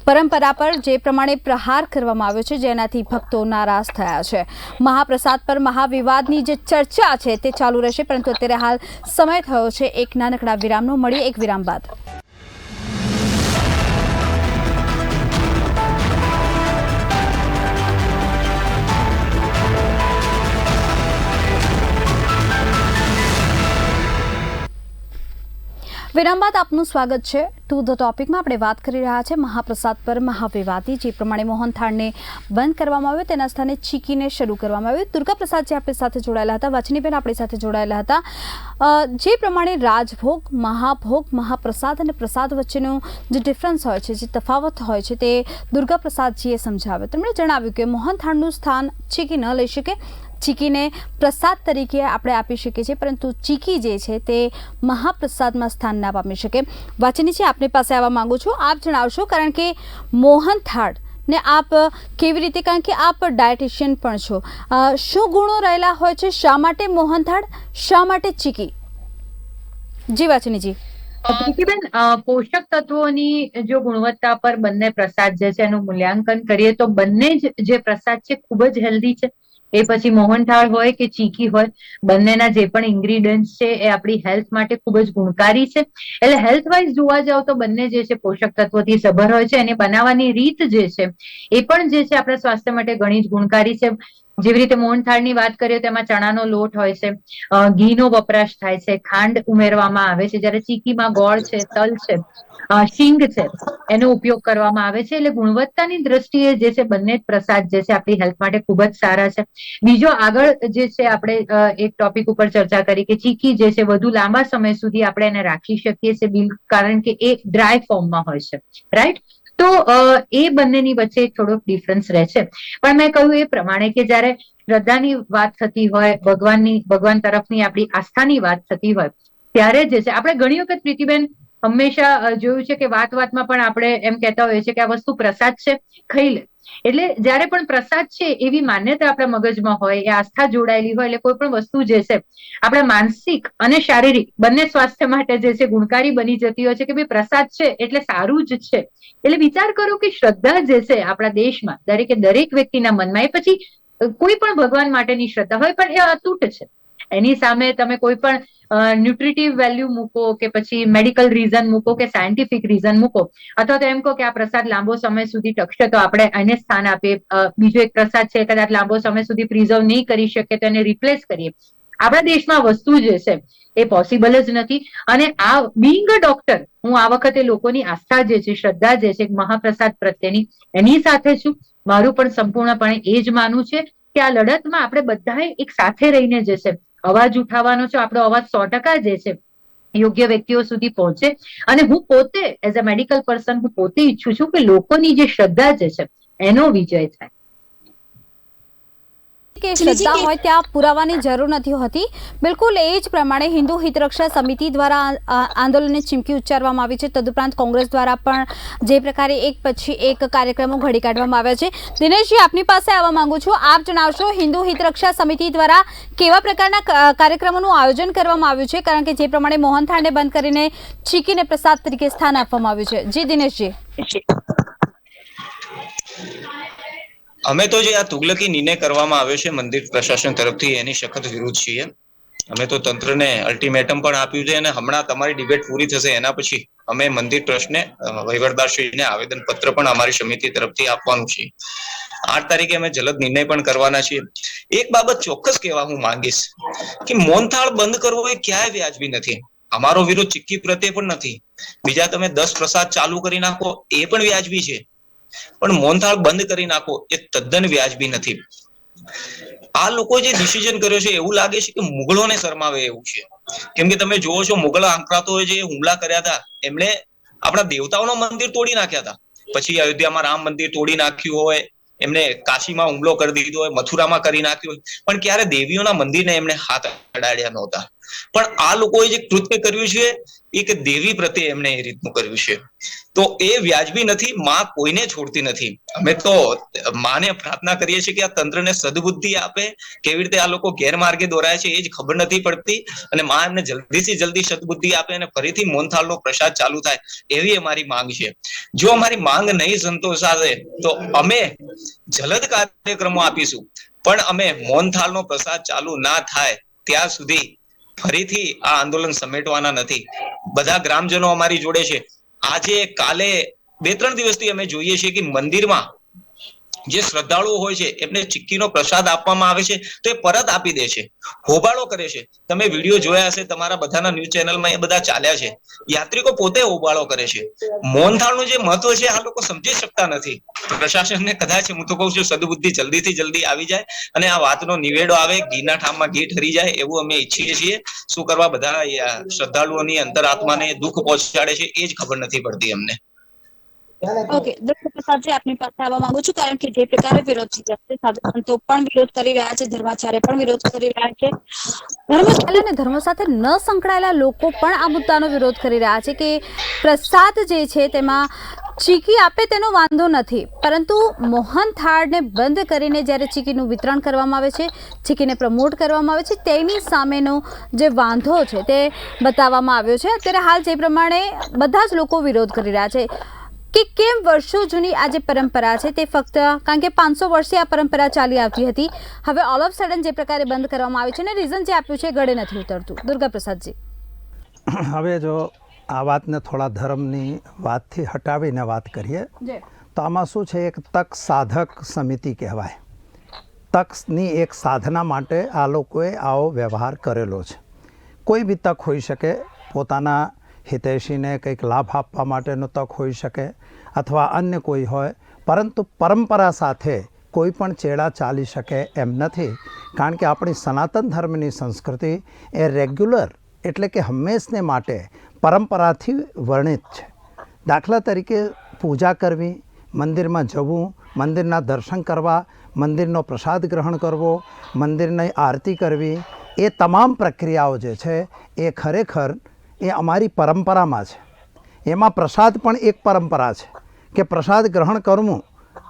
[SPEAKER 1] પરંપરા પર જે પ્રમાણે પ્રહાર કરવામાં આવ્યો છે જેનાથી ભક્તો નારાજ થયા છે. મહાપ્રસાદ પર મહાવિવાદની જે ચર્ચા છે તે ચાલુ રહેશે. પરંતુ અત્યારે હાલ સમય થયો છે એક નાનકડા વિરામનો. મળીએ એક વિરામ બાદ. વિરામ બાદ આપનું સ્વાગત છે. ટુ ધ ટોપિકમાં આપણે વાત કરી રહ્યા છે મહાપ્રસાદ પર મહાવિવાદી જે પ્રમાણે મોહનથાળને બંધ કરવામાં આવ્યો તેના સ્થાને ચીકીને શરૂ કરવામાં આવ્યું. દુર્ગા પ્રસાદજી આપણી સાથે જોડાયેલા હતા, વાચનીબેન આપણી સાથે જોડાયેલા હતા. જે પ્રમાણે રાજભોગ, મહાભોગ, મહાપ્રસાદ અને પ્રસાદ વચ્ચેનો જે ડિફરન્સ હોય છે, જે તફાવત હોય છે, તે દુર્ગા પ્રસાદજીએ સમજાવ્યો. તેમણે જણાવ્યું કે મોહનથાળનું સ્થાન ચીકી ન લઈ શકે, ચીકીને પ્રસાદ તરીકે આપણે આપી શકીએ છીએ, પરંતુ ચીકી જે છે તે મહાપ્રસાદમાં સ્થાન ના પામી શકે. વાચનીજી, આપની પાસે આવવા માંગુ છું. આપ જણાવશો, કારણ કે મોહનથાળ ને આપ કેવી રીતે, કારણ કે આપ ડાયટિશિયન પણ છો, શું ગુણો રહેલા હોય છે? શા માટે મોહનથાળ, શા માટે ચીકી? જી વાચનીજી.
[SPEAKER 3] પ્રીતિબેન, પોષક તત્વોની જો ગુણવત્તા પર બંને પ્રસાદ જે છે એનું મૂલ્યાંકન કરીએ તો બંને જ જે પ્રસાદ છે ખૂબ જ હેલ્ધી છે. એ પછી મોહનથાળ હોય કે ચીકી હોય, બંનેના જે પણ ઇન્ગ્રીડિયન્ટ્સ છે એ આપણી હેલ્થ માટે ખૂબ જ ગુણકારી છે. એટલે હેલ્થ વાઇઝ જોવા જાવ તો બંને જે છે પોષક તત્વોથી સભર હોય છે. અને બનાવવાની રીત જે છે એ પણ જે છે આપણા સ્વાસ્થ્ય માટે ઘણી જ ગુણકારી છે. જેવી રીતે મોહનથાળની વાત કરીએ તો એમાં ચણાનો લોટ હોય છે, ઘીનો વપરાશ થાય છે, ખાંડ ઉમેરવામાં આવે છે, જ્યારે ચીકીમાં ગોળ છે, તલ છે, શીંગ છે, એનો ઉપયોગ કરવામાં આવે છે. એટલે ગુણવત્તાની દ્રષ્ટિએ જે છે બંને જ પ્રસાદ જે છે આપણી હેલ્થ માટે ખૂબ જ સારા છે. બીજો આગળ જે છે આપણે એક ટોપિક ઉપર ચર્ચા કરી કે ચીકી જે છે વધુ લાંબા સમય સુધી આપણે એને રાખી શકીએ છીએ, કારણ કે એ ડ્રાય ફોર્મમાં હોય છે, રાઈટ? તો એ બંનેની વચ્ચે થોડોક ડિફરન્સ રહે છે. પણ મેં કહ્યું એ પ્રમાણે કે જ્યારે શ્રદ્ધાની વાત થતી હોય, ભગવાન તરફની આપણી આસ્થાની વાત થતી હોય, ત્યારે જે છે આપણે ઘણી વખત પ્રીતિબેન હંમેશા જોયું છે કે વાતમાં પણ આપણે એમ કહેતા હોઈએ છીએ કે આ વસ્તુ પ્રસાદ છે, ખાઈ લે. એટલે જ્યારે પણ પ્રસાદ છે એવી માન્યતા આપણા મગજમાં હોય, એ આસ્થા જોડાયેલી હોય, એટલે કોઈ પણ વસ્તુ જે છે આપણા માનસિક અને શારીરિક બંને સ્વાસ્થ્ય માટે જે છે ગુણકારી બની જતી હોય છે કે ભાઈ પ્રસાદ છે એટલે સારું જ છે. એટલે વિચાર કરો કે શ્રદ્ધા જે છે આપણા દેશમાં દરેક વ્યક્તિના મનમાં, એ પછી કોઈ પણ ભગવાન માટેની શ્રદ્ધા હોય પણ એ અતૂટ છે. એની સામે તમે કોઈ પણ ન્યુટ્રિટિવ વેલ્યુ મૂકો કે પછી મેડિકલ રીઝન મૂકો કે સાયન્ટિફિક રીઝન મૂકો, અથવા તો એમ કહો કે આ પ્રસાદ લાંબો સમય સુધી ટકશે તો આપણે એને સ્થાન આપીએ, બીજો એક પ્રસાદ છે કદાચ લાંબો સમય સુધી પ્રિઝર્વ નહીં કરી શકે તો એને રિપ્લેસ કરીએ. આપણા દેશમાં વસ્તુ જે છે એ પોસિબલ જ નથી. અને આ બીંગ અ ડોક્ટર, હું આ વખતે લોકોની આસ્થા જે છે, શ્રદ્ધા જે છે મહાપ્રસાદ પ્રત્યેની, એની સાથે છું. મારું પણ સંપૂર્ણપણે એ જ માનવું છે કે આ લડતમાં આપણે બધાએ એક સાથે રહીને જે છે અવાજ ઉઠાવવાનો છે. આપણો અવાજ 100% જે છે યોગ્ય વ્યક્તિઓ સુધી પહોંચે. અને હું પોતે એઝ અ મેડિકલ પર્સન હું પોતે ઈચ્છું છું કે લોકોની જે શ્રદ્ધા જે છે એનો વિજય થાય.
[SPEAKER 1] કે શ્રદ્ધા હોય ત્યાં પુરાવાની જરૂર નથી હોતી. બિલકુલ એ જ પ્રમાણે હિન્દુ હિતરક્ષા સમિતિ દ્વારા આંદોલનની ચીમકી ઉચ્ચારવામાં આવી છે. તદુપરાંત કોંગ્રેસ દ્વારા પણ જે પ્રકારે એક પછી એક કાર્યક્રમો ઘડી કાઢવામાં આવ્યા છે. દિનેશજી, આપની પાસે આવવા માંગુ છું. આપ જણાવશો હિન્દુ હિતરક્ષા સમિતિ દ્વારા કેવા પ્રકારના કાર્યક્રમોનું આયોજન કરવામાં આવ્યું છે, કારણ કે જે પ્રમાણે મોહનથાળને બંધ કરીને ચીકીને પ્રસાદ તરીકે સ્થાન આપવામાં આવ્યું છે. જી દિનેશજી.
[SPEAKER 4] અમે તો જે આ તુગલકી નિર્ણય કરવામાં આવ્યો છે મંદિર પ્રશાસન તરફથી એની સખત વિરુદ્ધ છીએ. અમે તો તંત્રને અલ્ટિમેટમ પણ આપ્યું છે અને હમણાં તમારી ડિબેટ પૂરી થશે એના પછી અમે મંદિર ટ્રસ્ટને વહીવટદારશ્રીને આવેદન પત્ર પણ અમારી સમિતિ તરફથી આપવાનું છે. 8 તારીખે અમે જલદ નિર્ણય પણ કરવાના છીએ. એક બાબત ચોક્કસ કહેવા હું માંગીશ કે મોહનથાળ બંધ કરવો એ ક્યાંય વ્યાજબી નથી. અમારો વિરોધ ચીક્કી પ્રત્યે પણ નથી. બીજા તમે 10 પ્રસાદ ચાલુ કરી નાખો એ પણ વ્યાજબી છે, પણ મોહનથાળ બંધ કરી નાખો એ તદ્દન વ્યાજબી નથી. આ લોકો જે ડિસિઝન કર્યો છે એવું લાગે છે કે મુગલોને શરમાવે એવું છે. કેમ કે તમે જોવો છો મુગલ આક્રાંતોએ જે હુમલા કર્યા હતા એમણે આપણા દેવતાઓનો મંદિર તોડી નાખ્યા હતા. પછી અયોધ્યામાં રામ મંદિર તોડી નાખ્યું હોય, એમને કાશીમાં હુમલો કરી દીધો હોય, મથુરામાં કરી નાખ્યું હોય, પણ ક્યારે દેવીઓના મંદિરને એમણે હાથ અડાડ્યા નહોતા. પણ આ લોકોએ જે કૃત્ય કર્યું છે એ કે દેવી પ્રત્યે એમણે એ રીતનું કર્યું છે, તો એ વ્યાજબી નથી. માં કોઈને છોડતી નથી. અમે તો માને પ્રાર્થના કરીએ છીએ કે આ તંત્રને સદબુદ્ધિ આપે. કેવી રીતે આ લોકો ગેરમાર્ગે દોરાય છે એ જ ખબર નથી પડતી, અને માં એમને જલ્દીથી જલ્દી સદબુદ્ધિ આપે અને ફરીથી મોહનથાળનો પ્રસાદ ચાલુ થાય એવી અમારી માંગ છે. જો અમારી માંગ નહીં સંતોષાશે તો અમે જલદ કાર્યક્રમો આપીશું, પણ અમે મોહનથાળનો પ્રસાદ ચાલુ ના થાય ત્યાં સુધી ફરીથી આ આંદોલન સમેટવાના નથી. બધા ગ્રામજનો અમારી જોડે છે. આજે કાલે 2-3 દિવસથી અમે જોઈએ છીએ કે મંદિરમાં જે શ્રદ્ધાળુઓ હોય છે એમને ચીક્કીનો પ્રસાદ આપવામાં આવે છે તો એ પરત આપી દે છે, હોબાળો કરે છે. તમે વિડીયો જોયા હશે, તમારા બધાના ન્યૂઝ ચેનલમાં એ બધા ચાલ્યા છે. યાત્રિકો પોતે હોબાળો કરે છે. મોહનથાળનું જે મહત્વ છે આ લોકો સમજી શકતા નથી. પ્રશાસનને કદાચ હું તો કહું છું સદબુદ્ધિ જલ્દીથી જલ્દી આવી જાય અને આ વાતનો નિવેડો આવે, ઘીના ઠામમાં ઘી ઠરી જાય એવું અમે ઈચ્છીએ છીએ. શું કરવા બધા શ્રદ્ધાળુઓની અંતરાત્માને દુઃખ પહોંચાડે છે એ જ ખબર નથી પડતી અમને.
[SPEAKER 5] ઓકે, ડોક્ટર પ્રસાદજી, આપની પાસે આવવા માંગુ છું, કારણ કે જે પ્રકારે વિરોધ થઈ રહ્યા છે, સાધુ સંતો પણ વિરોધ કરી રહ્યા છે, ધર્માચાર્ય પણ વિરોધ કરી રહ્યા છે.
[SPEAKER 1] અને ધર્મ સાથે ન સંકળાયેલા લોકો પણ આ મુદ્દાનો વિરોધ કરી રહ્યા છે કે પ્રસાદ જે છે તેમાં ચીકી આપે તેનો વાંધો નથી, પરંતુ મોહનથાળને બંધ કરીને જ્યારે ચીકીનું વિતરણ કરવામાં આવે છે, ચીકીને પ્રમોટ કરવામાં આવે છે, તેની સામેનો જે વાંધો છે તે બતાવવામાં આવ્યો છે. અત્યારે હાલ જે પ્રમાણે બધા જ લોકો વિરોધ કરી રહ્યા છે કે કેમ વર્ષો જૂની આ જે પરંપરા છે તે ફક્ત કારણ કે 500 વર્ષથી આ પરંપરા ચાલી આવતી હતી, હવે ઓલ ઓફ સડન જે પ્રકારે બંધ કરવામાં આવી છે અને રીઝન જે આપ્યું છે ગળે નથી ઉતરતું. દુર્ગા પ્રસાદજી,
[SPEAKER 2] હવે જો આ વાતને થોડા ધર્મની વાતથી હટાવીને વાત કરીએ તો આમાં શું છે, એક તક સાધક સમિતિ કહેવાય. તકની એક સાધના માટે આ લોકોએ આવો વ્યવહાર કરેલો છે. કોઈ બી તક હોઈ શકે, પોતાના હિતૈષીને કંઈક લાભ આપવા માટેનો તક હોઈ શકે અથવા અન્ય કોઈ હોય, પરંતુ પરંપરા સાથે કોઈ પણ ચેડા ચાલી શકે એમ નથી. કારણ કે આપણી સનાતન ધર્મની સંસ્કૃતિ એ રેગ્યુલર એટલે કે હંમેશને માટે પરંપરાથી વર્ણિત છે. દાખલા તરીકે પૂજા કરવી, મંદિરમાં જવું, મંદિરના દર્શન કરવા, મંદિરનો પ્રસાદ ગ્રહણ કરવો, મંદિરની આરતી કરવી, એ તમામ પ્રક્રિયાઓ જે છે એ ખરેખર એ અમારી પરંપરામાં છે. એમાં પ્રસાદ પણ એક પરંપરા છે કે પ્રસાદ ગ્રહણ કરવું.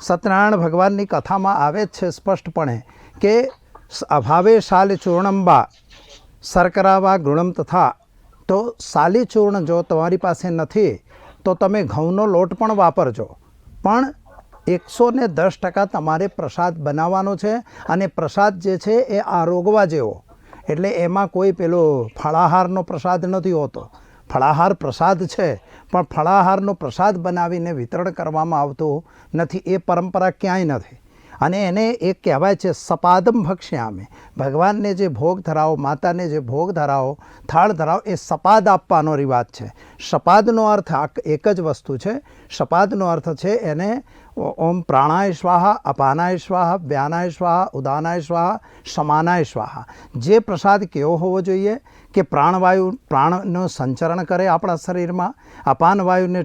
[SPEAKER 2] સત્યનારાયણ ભગવાનની કથામાં આવે જ છે સ્પષ્ટપણે કે અભાવે શાલી ચૂર્ણંબા શર્કરાવા ગુણમ તથા. તો શાલી ચૂર્ણ જો તમારી પાસે નથી તો તમે ઘઉંનો લોટ પણ વાપરજો, પણ 110% તમારે પ્રસાદ બનાવવાનો છે. અને પ્રસાદ જે છે એ આરોગવા જેવો, એટલે એમાં કોઈ પેલો ફળાહારનો પ્રસાદ નથી હોતો. ફળાહાર પ્રસાદ છે, પણ ફળાહારનો પ્રસાદ બનાવીને વિતરણ કરવામાં આવતું નથી. એ પરંપરા ક્યાંય નથી. અને એને એક કહેવાય છે સપાદમ ભક્ષ્યામે. ભગવાનને જે ભોગ ધરાવો, માતાને જે ભોગ ધરાવો, થાળ ધરાવો, એ સપાદ આપવાનો રિવાજ છે. સપાદનો અર્થ એક જ વસ્તુ છે. સપાદનો અર્થ છે એને ઓમ પ્રાણાય સ્વાહા, અપાનાય સ્વાહા, વ્યાનાય સ્વાહા, ઉદાનાય સ્વાહા, સમાનાય સ્વાહા. જે પ્રસાદ કેવો હોવો જોઈએ કે પ્રાણનું સંચરણ કરે આપણા શરીરમાં, અપાન વાયુને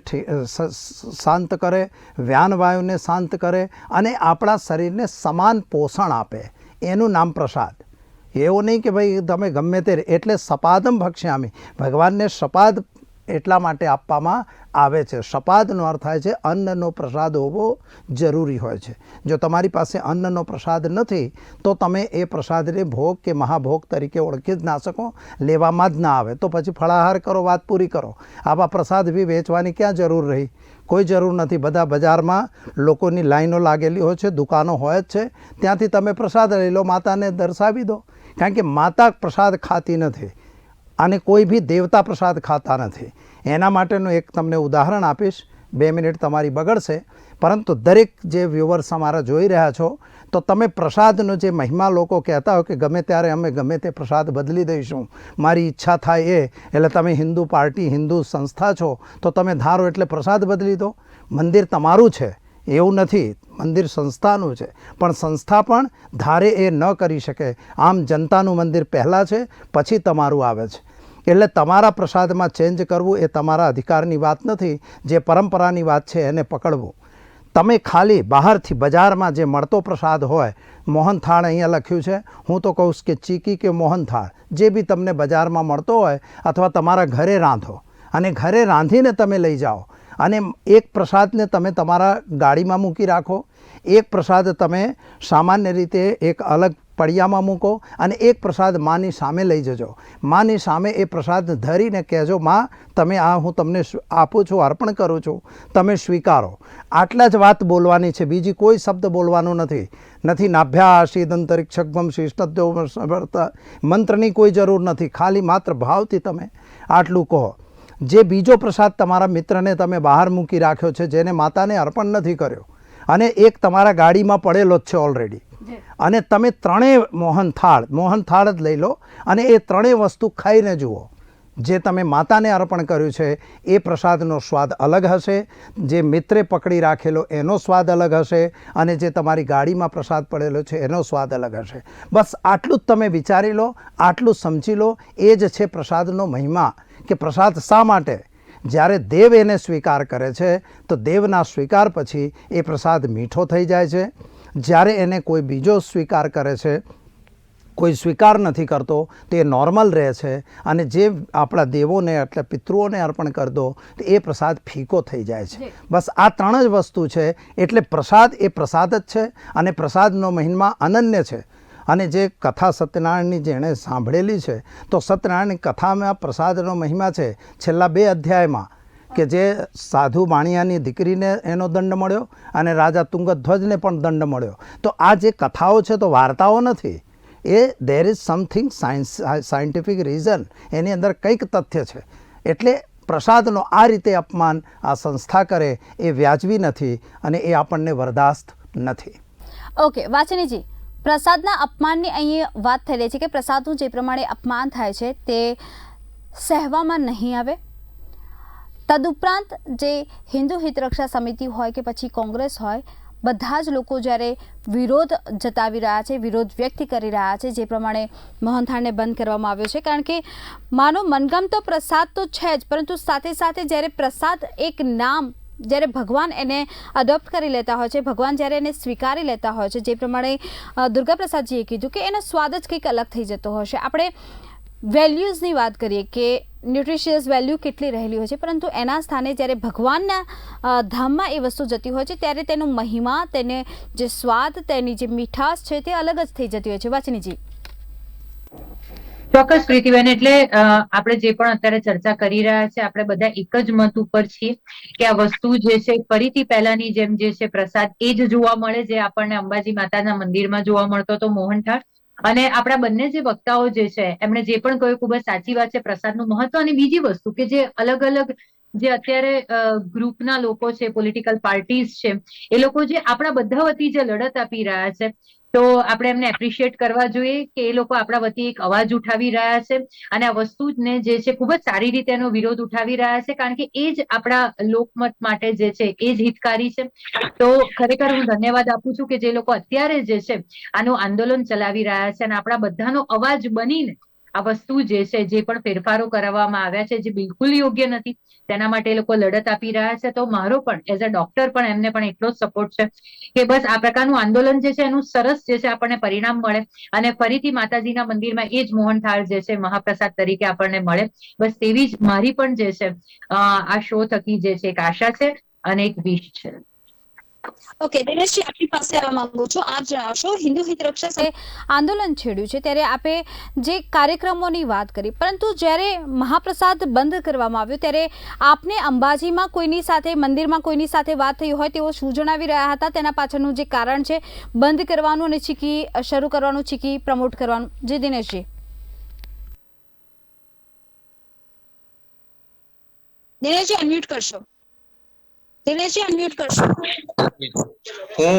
[SPEAKER 2] શાંત કરે, વ્યાન વાયુને શાંત કરે અને આપણા શરીરને સમાન પોષણ આપે, એનું નામ પ્રસાદ. એવું નહીં કે ભાઈ તમે ગમે તે, એટલે સપાદમ ભક્ષ્યામી, ભગવાનને સપાદ એટલા માટે આપવામાં આવે છે. સપાદનો અર્થ થાય છે અન્નનો પ્રસાદ હોવો જરૂરી હોય છે. જો તમારી પાસે અન્નનો પ્રસાદ નથી તો તમે એ પ્રસાદને ભોગ કે મહાભોગ તરીકે ઓળખી જ ના શકો, લેવામાં જ ના આવે. તો પછી ફળાહાર કરો, વાત પૂરી કરો. આવા પ્રસાદ બી વેચવાની ક્યાં જરૂર રહી? કોઈ જરૂર નથી. બધા બજારમાં લોકોની લાઈનો લાગેલી હોય છે, દુકાનો હોય જ છે, ત્યાંથી તમે પ્રસાદ લઈ લો, માતાને દર્શાવી દો. કારણ કે માતા પ્રસાદ ખાતી નથી અને કોઈ બી દેવતા પ્રસાદ ખાતા નથી. એના માટેનું એક તમને ઉદાહરણ આપીશ. 2 મિનિટ તમારી બગડશે, પરંતુ દરેક જે વ્યુઅર્સ અમારા જોઈ રહ્યા છો, તો તમે પ્રસાદનો જે મહિમા લોકો કહેતા હોય કે ગમે ત્યારે અમે ગમે તે પ્રસાદ બદલી દઈશું, મારી ઈચ્છા થાય એ, એટલે તમે હિન્દુ પાર્ટી, હિન્દુ સંસ્થા છો તો તમે ધારો એટલે પ્રસાદ બદલી દો. મંદિર તમારું છે એવું નથી, મંદિર સંસ્થાનું છે, પણ સંસ્થા પણ ધારે એ ન કરી શકે. આમ જનતાનું મંદિર પહેલાં છે, પછી તમારું આવે છે. એટલે તમારા પ્રસાદમાં ચેન્જ કરવું એ તમારા અધિકારની વાત નથી. જે પરંપરાની વાત છે એને પકડવું. તમે ખાલી બહારથી બજારમાં જે મળતો પ્રસાદ હોય, મોહનથાળ અહીંયા લખ્યું છે, હું તો કહું કે ચીકી કે મોહનથાળ, જે બી તમને બજારમાં મળતો હોય, અથવા તમારા ઘરે રાંધો અને ઘરે રાંધીને તમે લઈ જાઓ અને એક પ્રસાદને તમે તમારા ગાડીમાં મૂકી રાખો, એક પ્રસાદ તમે સામાન્ય રીતે એક અલગ પડિયામાં મૂકો અને એક પ્રસાદ માની સામે લઈ જજો. માની સામે એ પ્રસાદ ધરીને કહેજો, માં તમે આ હું તમને આપું છું, અર્પણ કરું છું, તમે સ્વીકારો. આટલા જ વાત બોલવાની છે, બીજી કોઈ શબ્દ બોલવાનો નથી. નાભ્યા આશીદંતરિક્ષગમ શિષ્ટદ્યો મંત્રની કોઈ જરૂર નથી. ખાલી માત્ર ભાવથી તમે આટલું કહો. જે બીજો પ્રસાદ તમારા મિત્રને તમે બહાર મૂકી રાખ્યો છે, જેને માતાને અર્પણ નથી કર્યો, અને એક તમારા ગાડીમાં પડેલો જ છે ઓલરેડી, અને તમે ત્રણેય મોહનથાળ જ લઈ લો અને એ ત્રણેય વસ્તુ ખાઈને જુઓ. જે તમે માતાને અર્પણ કર્યું છે એ પ્રસાદનો સ્વાદ અલગ હશે, જે મિત્રે પકડી રાખેલો એનો સ્વાદ અલગ હશે, અને જે તમારી ગાડીમાં પ્રસાદ પડેલો છે એનો સ્વાદ અલગ હશે. બસ આટલું જ તમે વિચારી લો, આટલું સમજી લો. એ જ છે પ્રસાદનો મહિમા. કે પ્રસાદ શા માટે? જ્યારે દેવ એને સ્વીકાર કરે છે તો દેવના સ્વીકાર પછી એ પ્રસાદ મીઠો થઈ જાય છે. જ્યારે એને કોઈ બીજો સ્વીકાર કરે છે, કોઈ સ્વીકાર નથી કરતો, તે નોર્મલ રહે છે. અને જે આપણા દેવોને એટલે પિતૃઓને અર્પણ કરી દો તો એ પ્રસાદ ફીકો થઈ જાય છે. બસ આ 3 જ વસ્તુ છે. એટલે પ્રસાદ એ પ્રસાદ જ છે અને પ્રસાદનો મહિમા અનન્ય છે. અને જે કથા સત્યનારાયણની જેણે સાંભળેલી છે, તો સત્યનારાયણની કથામાં પ્રસાદનો મહિમા છે. છેલ્લા 2 અધ્યાયમાં કે જે સાધુ બાણિયાની દીકરીને એનો દંડ મળ્યો અને રાજા તુંગધ્વજને પણ દંડ મળ્યો. તો આ જે કથાઓ છે તો વાર્તાઓ નથી. એ there is something scientific reason, એની અંદર કંઈક તથ્ય છે. એટલે પ્રસાદનો આ રીતે અપમાન આ સંસ્થા કરે એ વ્યાજબી નથી અને એ આપણને બરદાસ્ત નથી.
[SPEAKER 1] ઓકે વાચનીજી, પ્રસાદના અપમાનની અહીં વાત થઈ રહી છે કે પ્રસાદનું જે પ્રમાણે અપમાન થાય છે તે સહેવામાં નહીં આવે. તદુપરાંત જે હિન્દુ હિતરક્ષા સમિતિ હોય કે પછી કોંગ્રેસ હોય, બધા જ લોકો જ્યારે વિરોધ જતાવી રહ્યા છે, વિરોધ વ્યક્ત કરી રહ્યા છે જે પ્રમાણે મોહનથાળને બંધ કરવામાં આવ્યો છે. કારણ કે માનો મનગમતો પ્રસાદ તો છે જ, પરંતુ સાથે સાથે જ્યારે પ્રસાદ એક નામ, જ્યારે ભગવાન એને અડોપ્ટ કરી લેતા હોય છે, ભગવાન જ્યારે એને સ્વીકારી લેતા હોય છે, જે પ્રમાણે દુર્ગા પ્રસાદજીએ કીધું કે એનો સ્વાદ જ કંઈક અલગ થઈ જતો હશે. આપણે વેલ્યુઝની વાત કરીએ કે ન્યુટ્રિશિયસ વેલ્યુ કેટલી રહેલી હોય છે, પરંતુ એના સ્થાને જ્યારે ભગવાનના ધામમાં એ વસ્તુ જતી હોય છે ત્યારે તેનો મહિમા, તેને જે સ્વાદ, તેની જે મીઠાશ છે તે અલગ જ થઈ જતી હોય છે. વાચનીજી.
[SPEAKER 3] ચોક્કસ પ્રીતિબેન, એટલે આપણે જે પણ અત્યારે ચર્ચા કરી રહ્યા છે, આપણે બધા એક જ મત ઉપર છીએ કે આ વસ્તુ જે છે ફરીથી પહેલાની જેમ જે છે પ્રસાદ એ જ જોવા મળે જે આપણને અંબાજી માતાના મંદિરમાં જોવા મળતો હતો, મોહનથાળ. અને આપણા બંને જે વક્તાઓ જે છે એમણે જે પણ કહ્યું ખૂબ જ સાચી વાત છે, પ્રસાદનું મહત્વ. અને બીજી વસ્તુ કે જે અલગ અલગ જે અત્યારે ગ્રુપના લોકો છે, પોલિટિકલ પાર્ટીઝ છે, એ લોકો જે આપણા બધા વતી જે લડત આપી રહ્યા છે, તો આપણે એમને એપ્રિશિએટ કરવા જોઈએ કે એ લોકો આપણા વતી એક અવાજ ઉઠાવી રહ્યા છે અને આ વસ્તુને જે છે ખૂબ જ સારી રીતે એનો વિરોધ ઉઠાવી રહ્યા છે, કારણ કે એ જ આપણા લોકમત માટે જે છે એ જ હિતકારી છે. તો ખરેખર હું ધન્યવાદ આપું છું કે જે લોકો અત્યારે જે છે આનું આંદોલન ચલાવી રહ્યા છે અને આપણા બધાનો અવાજ બનીને આ વસ્તુ જે છે, જે પણ ફેરફારો કરવામાં આવ્યા છે જે બિલકુલ યોગ્ય નથી, તેના માટે એ લોકો લડત આપી રહ્યા છે. તો મારો પણ એઝ અ ડોક્ટર પણ એમને પણ એટલો જ સપોર્ટ છે કે બસ આ પ્રકારનું આંદોલન જે છે એનું સરસ જે છે આપણને પરિણામ મળે અને ફરીથી માતાજીના મંદિરમાં એ જ મોહનથાળ જે છે મહાપ્રસાદ તરીકે આપણને મળે. બસ તેવી જ મારી પણ જે છે આ શો થકી જે છે એક આશા છે અને એક વિશ છે.
[SPEAKER 5] ઓકે દિનેશજી, આપની પાસે આવવા માંગુ છું. આપ જણાવશો હિન્દુ હિત રક્ષા
[SPEAKER 1] આંદોલન છેડ્યું છે ત્યારે આપે જે કાર્યક્રમોની વાત કરી, પરંતુ જ્યારે મહાપ્રસાદ બંધ કરવામાં આવ્યો ત્યારે આપને અંબાજીમાં કોઈની સાથે, મંદિરમાં કોઈની સાથે વાત થઈ હોય તેઓ શું જણાવી રહ્યા હતા, તેના પાછળનું જે કારણ છે બંધ કરવાનું અને ચીકી શરૂ કરવાનું, ચીકી પ્રમોટ કરવાનું? જી દિનેશજી.
[SPEAKER 5] દિનેશજી અનમ્યુટ કરશો. દિનેશજી અનમ્યુટ કરશો.
[SPEAKER 4] હું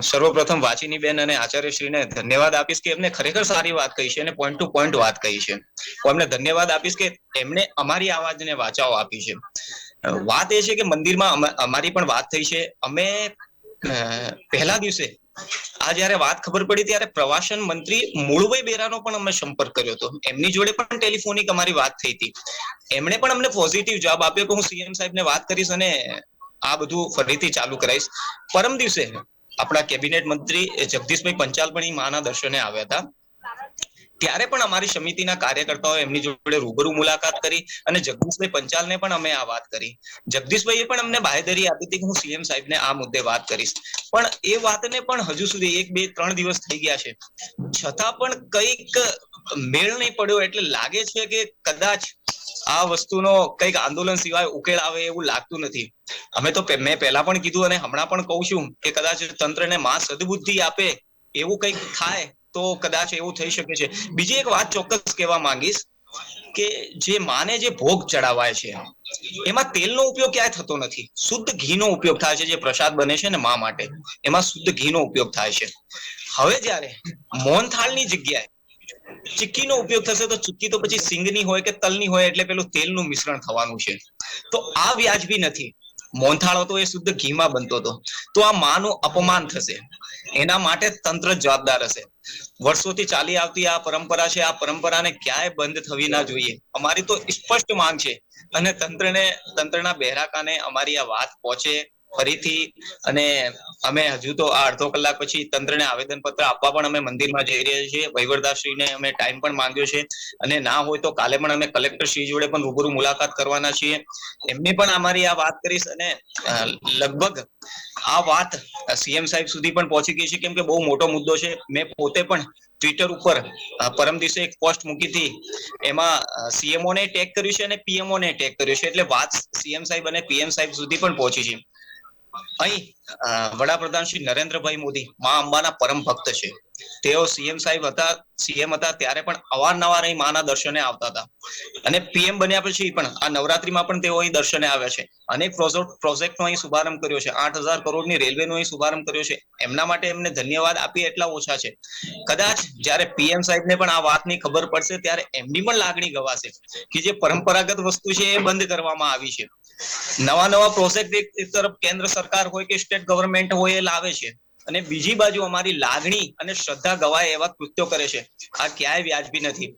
[SPEAKER 4] સર્વપ્રથમ વાચીનીબેન અને આચાર્યશ્રીને ધન્યવાદ આપીશ કે એમને ખરેખર સારી વાત કહી છે અને પોઈન્ટ ટુ પોઈન્ટ વાત કહી છે. હું એમને ધન્યવાદ આપીશ કે એમણે અમારી આવાજને વાચાઓ આપી છે. વાત એ છે કે મંદિરમાં અમારી પણ વાત થઈ છે. અમે પહેલા દિવસે આ જયારે વાત ખબર પડી ત્યારે પ્રવાસન મંત્રી મૂળભાઈ બેરાનો પણ અમે સંપર્ક કર્યો હતો. એમની જોડે પણ ટેલિફોનિક અમારી વાત થઈ હતી. એમણે પણ અમને પોઝિટિવ જવાબ આપ્યો કે હું સીએમ સાહેબને વાત કરીશ અને આ બધું ફરીથી ચાલુ કરાઈશ. પરમ દિવસે આપણા કેબિનેટ મંત્રી જગદીશભાઈ પંચાલ પણ માના દર્શને આવ્યા હતા. ત્યારે પણ અમારી સમિતિના કાર્યકર્તાઓ એમની જોડે રૂબરૂ મુલાકાત કરી અને જગદીશભાઈ પંચાલને પણ અમે આ વાત કરી. જગદીશભાઈએ પણ અમને બાહેધરી આપી હતી કે હું સીએમ સાહેબને આ મુદ્દે વાત કરીશ. પણ એ વાતને પણ હજુ સુધી 1, 2, 3 દિવસ થઈ ગયા છે, છતાં પણ કઈક મેળ નહીં પડ્યો. એટલે લાગે છે કે કદાચ આ વસ્તુનો કઈક આંદોલન સિવાય ઉકેલ આવે એવું લાગતું નથી. અમે તો મેં પહેલા પણ કીધું અને હમણાં પણ કહું છું કે કદાચ તંત્રને માં સદબુદ્ધિ આપે એવું કંઈક થાય તો કદાચ એવું થઈ શકે છે. બીજી એક વાત ચોક્કસ કહેવા માંગીશ કે જે માને જે ભોગ ચડાવાય છે એમાં તેલનો ઉપયોગ ક્યાંય થતો નથી. શુદ્ધ ઘીનો ઉપયોગ થાય છે. જે પ્રસાદ બને છે ને મા માટે, એમાં શુદ્ધ ઘીનો ઉપયોગ થાય છે. હવે જ્યારે મોહનથાળની જગ્યાએ ચીક્કીનો ઉપયોગ થશે તો ચીક્કી તો પછી સિંગની હોય કે તલની હોય એટલે પેલું તેલનું મિશ્રણ થવાનું છે. તો આ વ્યાજબી નથી. મોહનથાળ હતો એ શુદ્ધ ઘીમાં બનતો હતો. તો આ માનું અપમાન થશે. એના માટે તંત્ર જવાબદાર હશે. વર્ષોથી ચાલી આવતી આ પરંપરા છે. આ પરંપરાને ક્યાંય બંધ થવી ના જોઈએ. અમારી તો સ્પષ્ટ માંગ છે અને તંત્રના બહેરા કાને અમારી આ વાત પહોંચે ફરીથી. અને અમે હજુ તો આ અડધો કલાક પછી તંત્રને આવેદન પત્ર આપવા પણ અમે મંદિરમાં જઈ રહ્યા છીએ. વહીવટદારશ્રીને અમે ટાઈમ પણ માંગ્યો છે અને ના હોય તો કાલે પણ અમે કલેક્ટર શ્રી જોડે પણ રૂબરૂ મુલાકાત કરવાના છીએ. એમને પણ અમારી આ વાત કરીશ અને લગભગ આ વાત સીએમ સાહેબ સુધી પણ પહોંચી ગઈ છે, કેમ કે બહુ મોટો મુદ્દો છે. મેં પોતે પણ ટ્વિટર ઉપર પરમ દિવસે એક પોસ્ટ મૂકી હતી. એમાં સીએમઓ ને ટેગ કર્યું છે અને પીએમઓ ને ટેગ કર્યું છે. એટલે વાત સીએમ સાહેબ અને પીએમ સાહેબ સુધી પણ પહોંચી છે. અહીં વડાપ્રધાન શ્રી નરેન્દ્રભાઈ મોદી મા અંબાના પરમ ભક્ત છે. તેઓ સીએમ હતા ત્યારે પણ અવારનવાર અહીં માના દર્શને આવતા હતા અને પીએમ બન્યા પછી પણ આ નવરાત્રીમાં પણ તેઓ અહીં દર્શને આવ્યા છે. અનેક પ્રોજેક્ટનો અહીં શુભારંભ કર્યો છે. 8,000 કરોડની રેલવેનો અહીં શુભારંભ કર્યો છે. એમના માટે એમને ધન્યવાદ આપીએ એટલા ઓછા છે. કદાચ જ્યારે પીએમ સાહેબને પણ આ વાતની ખબર પડશે ત્યારે એમની પણ લાગણી ગવાશે કે જે પરંપરાગત વસ્તુ છે એ બંધ કરવામાં આવી છે. નવા પ્રોજેક્ટ એક તરફ કેન્દ્ર સરકાર હોય કે સ્ટેટ ગવર્મેન્ટ હોય એ લાવે છે અને બીજી બાજુ અમારી લાગણી અને શ્રદ્ધા ગવાય એવા કૃત્યો કરે છે. આ ક્યાંય વ્યાજબી નથી.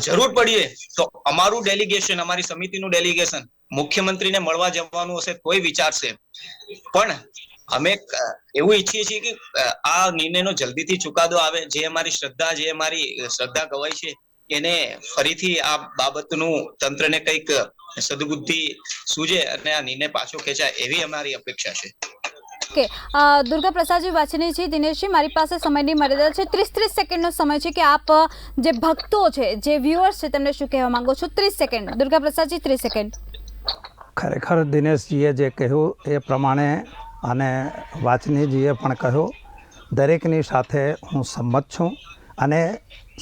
[SPEAKER 4] જરૂર પડીએ તો અમારું ડેલિગેશન, અમારી સમિતિનું ડેલિગેશન મુખ્યમંત્રીને મળવા જવાનું હશે તોય વિચારશે. પણ અમે એવું ઈચ્છીએ છીએ કે આ નિર્ણયનો જલ્દીથી ચુકાદો આવે. જે અમારી શ્રદ્ધા ગવાય છે એને ફરીથી આ બાબતનું તંત્રને કંઈક સદબુદ્ધિ સૂજે અને આ નિર્ણય પાછો ખેંચાય એવી અમારી અપેક્ષા છે.
[SPEAKER 1] ઓકે, દુર્ગા પ્રસાદજી વાછનીજી, દિનેશજી, મારી પાસે સમયની મર્યાદા છે. 30 સેકન્ડનો સમય છે કે આપ જે ભક્તો છે, જે વ્યુઅર્સ છે, તેમને શું કહેવા માંગો છો? 30 સેકન્ડ. દુર્ગા પ્રસાદજી, 30 સેકન્ડ.
[SPEAKER 2] ખરેખર દિનેશજીએ જે કહ્યું એ પ્રમાણે અને વાચનીજીએ પણ કહ્યું, દરેકની સાથે હું સંમત છું અને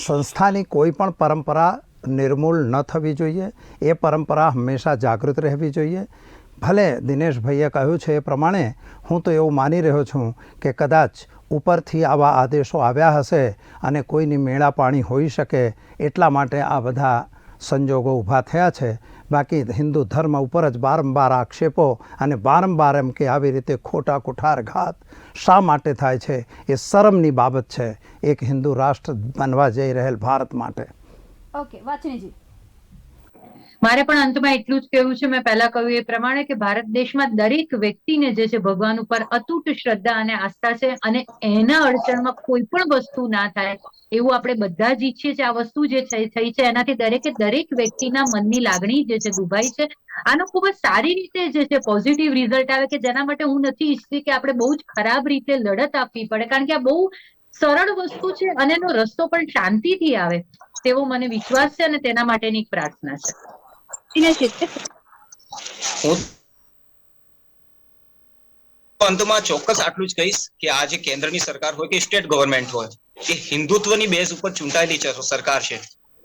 [SPEAKER 2] સંસ્થાની કોઈ પણ પરંપરા નિર્મૂલ ન થવી જોઈએ. એ પરંપરા હંમેશા જાગૃત રહેવી જોઈએ. ભલે દિનેશભાઈએ કહ્યું છે એ પ્રમાણે હું તો એવું માની રહ્યો છું કે કદાચ ઉપરથી આવા આદેશો આવ્યા હશે અને કોઈની મેળાપાણી હોઈ શકે એટલા માટે આ બધા સંજોગો ઊભા થયા છે. બાકી હિન્દુ ધર્મ ઉપર જ વારંવાર આક્ષેપો અને વારંવાર એમ કે આવી રીતે ખોટા કુઠારઘાત શા માટે થાય છે એ શરમની બાબત છે એક હિન્દુ રાષ્ટ્ર બનવા જઈ રહેલ ભારત માટે.
[SPEAKER 1] ઓકે, વાચનીજી.
[SPEAKER 3] મારે પણ અંતમાં એટલું જ કહેવું છે, મેં પહેલા કહ્યું એ પ્રમાણે કે ભારત દેશમાં દરેક વ્યક્તિને જે છે ભગવાન ઉપર અતૂટ શ્રદ્ધા અને આસ્થા છે અને એના અડચણમાં કોઈ પણ વસ્તુ ના થાય એવું આપણે બધા જ ઈચ્છીએ છીએ. આ વસ્તુ જે થઈ છે એનાથી દરેક વ્યક્તિના મનની લાગણી જે છે દુભાઈ છે. આનો ખૂબ જ સારી રીતે જે છે પોઝિટિવ રિઝલ્ટ આવે કે જેના માટે હું નથી ઈચ્છતી કે આપણે બહુ જ ખરાબ રીતે લડત આપવી પડે, કારણ કે આ બહુ સરળ વસ્તુ છે અને એનો રસ્તો પણ શાંતિથી આવે તેવો મને વિશ્વાસ છે અને તેના માટેની એક પ્રાર્થના છે.
[SPEAKER 4] હું અંતમાં ચોક્કસ આટલું જ કહીશ કે આ જે કેન્દ્રની સરકાર હોય કે સ્ટેટ ગવર્મેન્ટ હોય કે હિન્દુત્વની બેઝ ઉપર ચૂંટાયેલી સરકાર છે.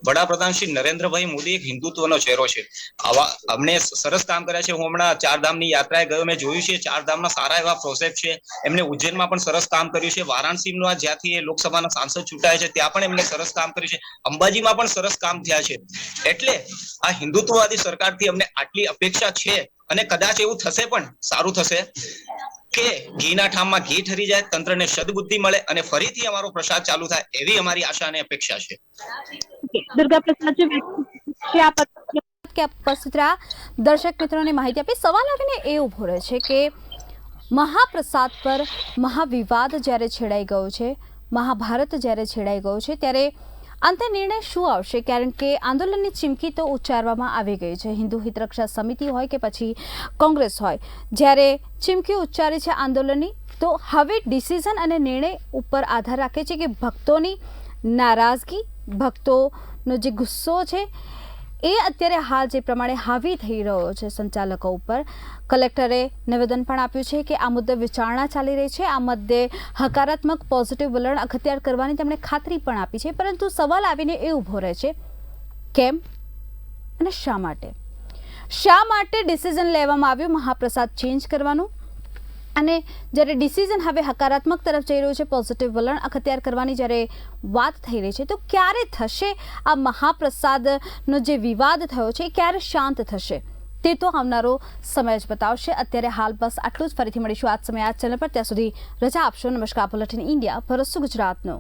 [SPEAKER 4] વડાપ્રધાન શ્રી નરેન્દ્રભાઈ મોદી એક હિન્દુત્વનો ચહેરો છે. આવા અમને સરસ કામ કર્યા છે. હું હમણાં ચારધામની યાત્રાએ ગયો, મેં જોયું છે ચારધામના સારા એવા પ્રોજેક્ટ છે. એમને ઉજ્જૈનમાં પણ સરસ કામ કર્યું છે. વારાણસીમાં જ્યાંથી એ લોકસભાના સાંસદ ચૂંટાય છે ત્યાં પણ એમને સરસ કામ કર્યું છે. અંબાજીમાં પણ સરસ કામ થયા છે. એટલે આ હિન્દુત્વવાદી સરકારથી અમને આટલી અપેક્ષા છે અને કદાચ એવું થશે પણ સારું થશે કે ઘીના ઠામમાં ઘી ઠરી જાય, તંત્રને સદબુદ્ધિ મળે અને ફરીથી અમારો પ્રસાદ ચાલુ થાય એવી અમારી આશા અને અપેક્ષા છે.
[SPEAKER 5] દુર્ગા પ્રસાદજી
[SPEAKER 1] કે ઉપસ્થિત રહ્યા દર્શક મિત્રોને માહિતી આપી. સવાલ આવીને એ ઊભો રહે છે કે મહાપ્રસાદ પર મહાવિવાદ જ્યારે છેડાઈ ગયો છે, મહાભારત જ્યારે છેડાઈ ગયું છે, ત્યારે અંતે નિર્ણય શું આવશે? કારણ કે આંદોલનની ચીમકી તો ઉચ્ચારવામાં આવી ગઈ છે. હિન્દુ હિતરક્ષા સમિતિ હોય કે પછી કોંગ્રેસ હોય, જ્યારે ચીમકી ઉચ્ચારી છે આંદોલનની, તો હવે ડિસિઝન અને નિર્ણય ઉપર આધાર રાખે છે કે ભક્તોની નારાજગી, ભક્તોનો જે ગુસ્સો છે એ અત્યારે હાલ જે પ્રમાણે હાવી થઈ રહ્યો છે સંચાલકો ઉપર. કલેક્ટરે નિવેદન પણ આપ્યું છે કે આ મુદ્દે વિચારણા ચાલી રહી છે. આ મુદ્દે હકારાત્મક પોઝિટિવ વલણ અખત્યાર કરવાની તેમણે ખાતરી પણ આપી છે. પરંતુ સવાલ આવીને એ ઊભો રહે છે, કેમ અને શા માટે ડિસિઝન લેવામાં આવ્યું મહાપ્રસાદ ચેન્જ કરવાનું? અને જ્યારે ડિસિઝન હવે હકારાત્મક તરફ જઈ રહ્યું છે, પોઝિટિવ વલણ અખત્યાર કરવાની જ્યારે વાત થઈ રહી છે, તો ક્યારે થશે આ મહાપ્રસાદનો જે વિવાદ થયો છે ક્યારે શાંત થશે તે તો આવનારો સમય જ બતાવશે. અત્યારે હાલ બસ આટલું જ. ફરીથી મળીશું આજ સમયે આ ચેનલ પર. ત્યાં સુધી રજા આપશો. નમસ્કાર. બુલેટિન ઇન્ડિયા, ભરોસો ગુજરાતનો.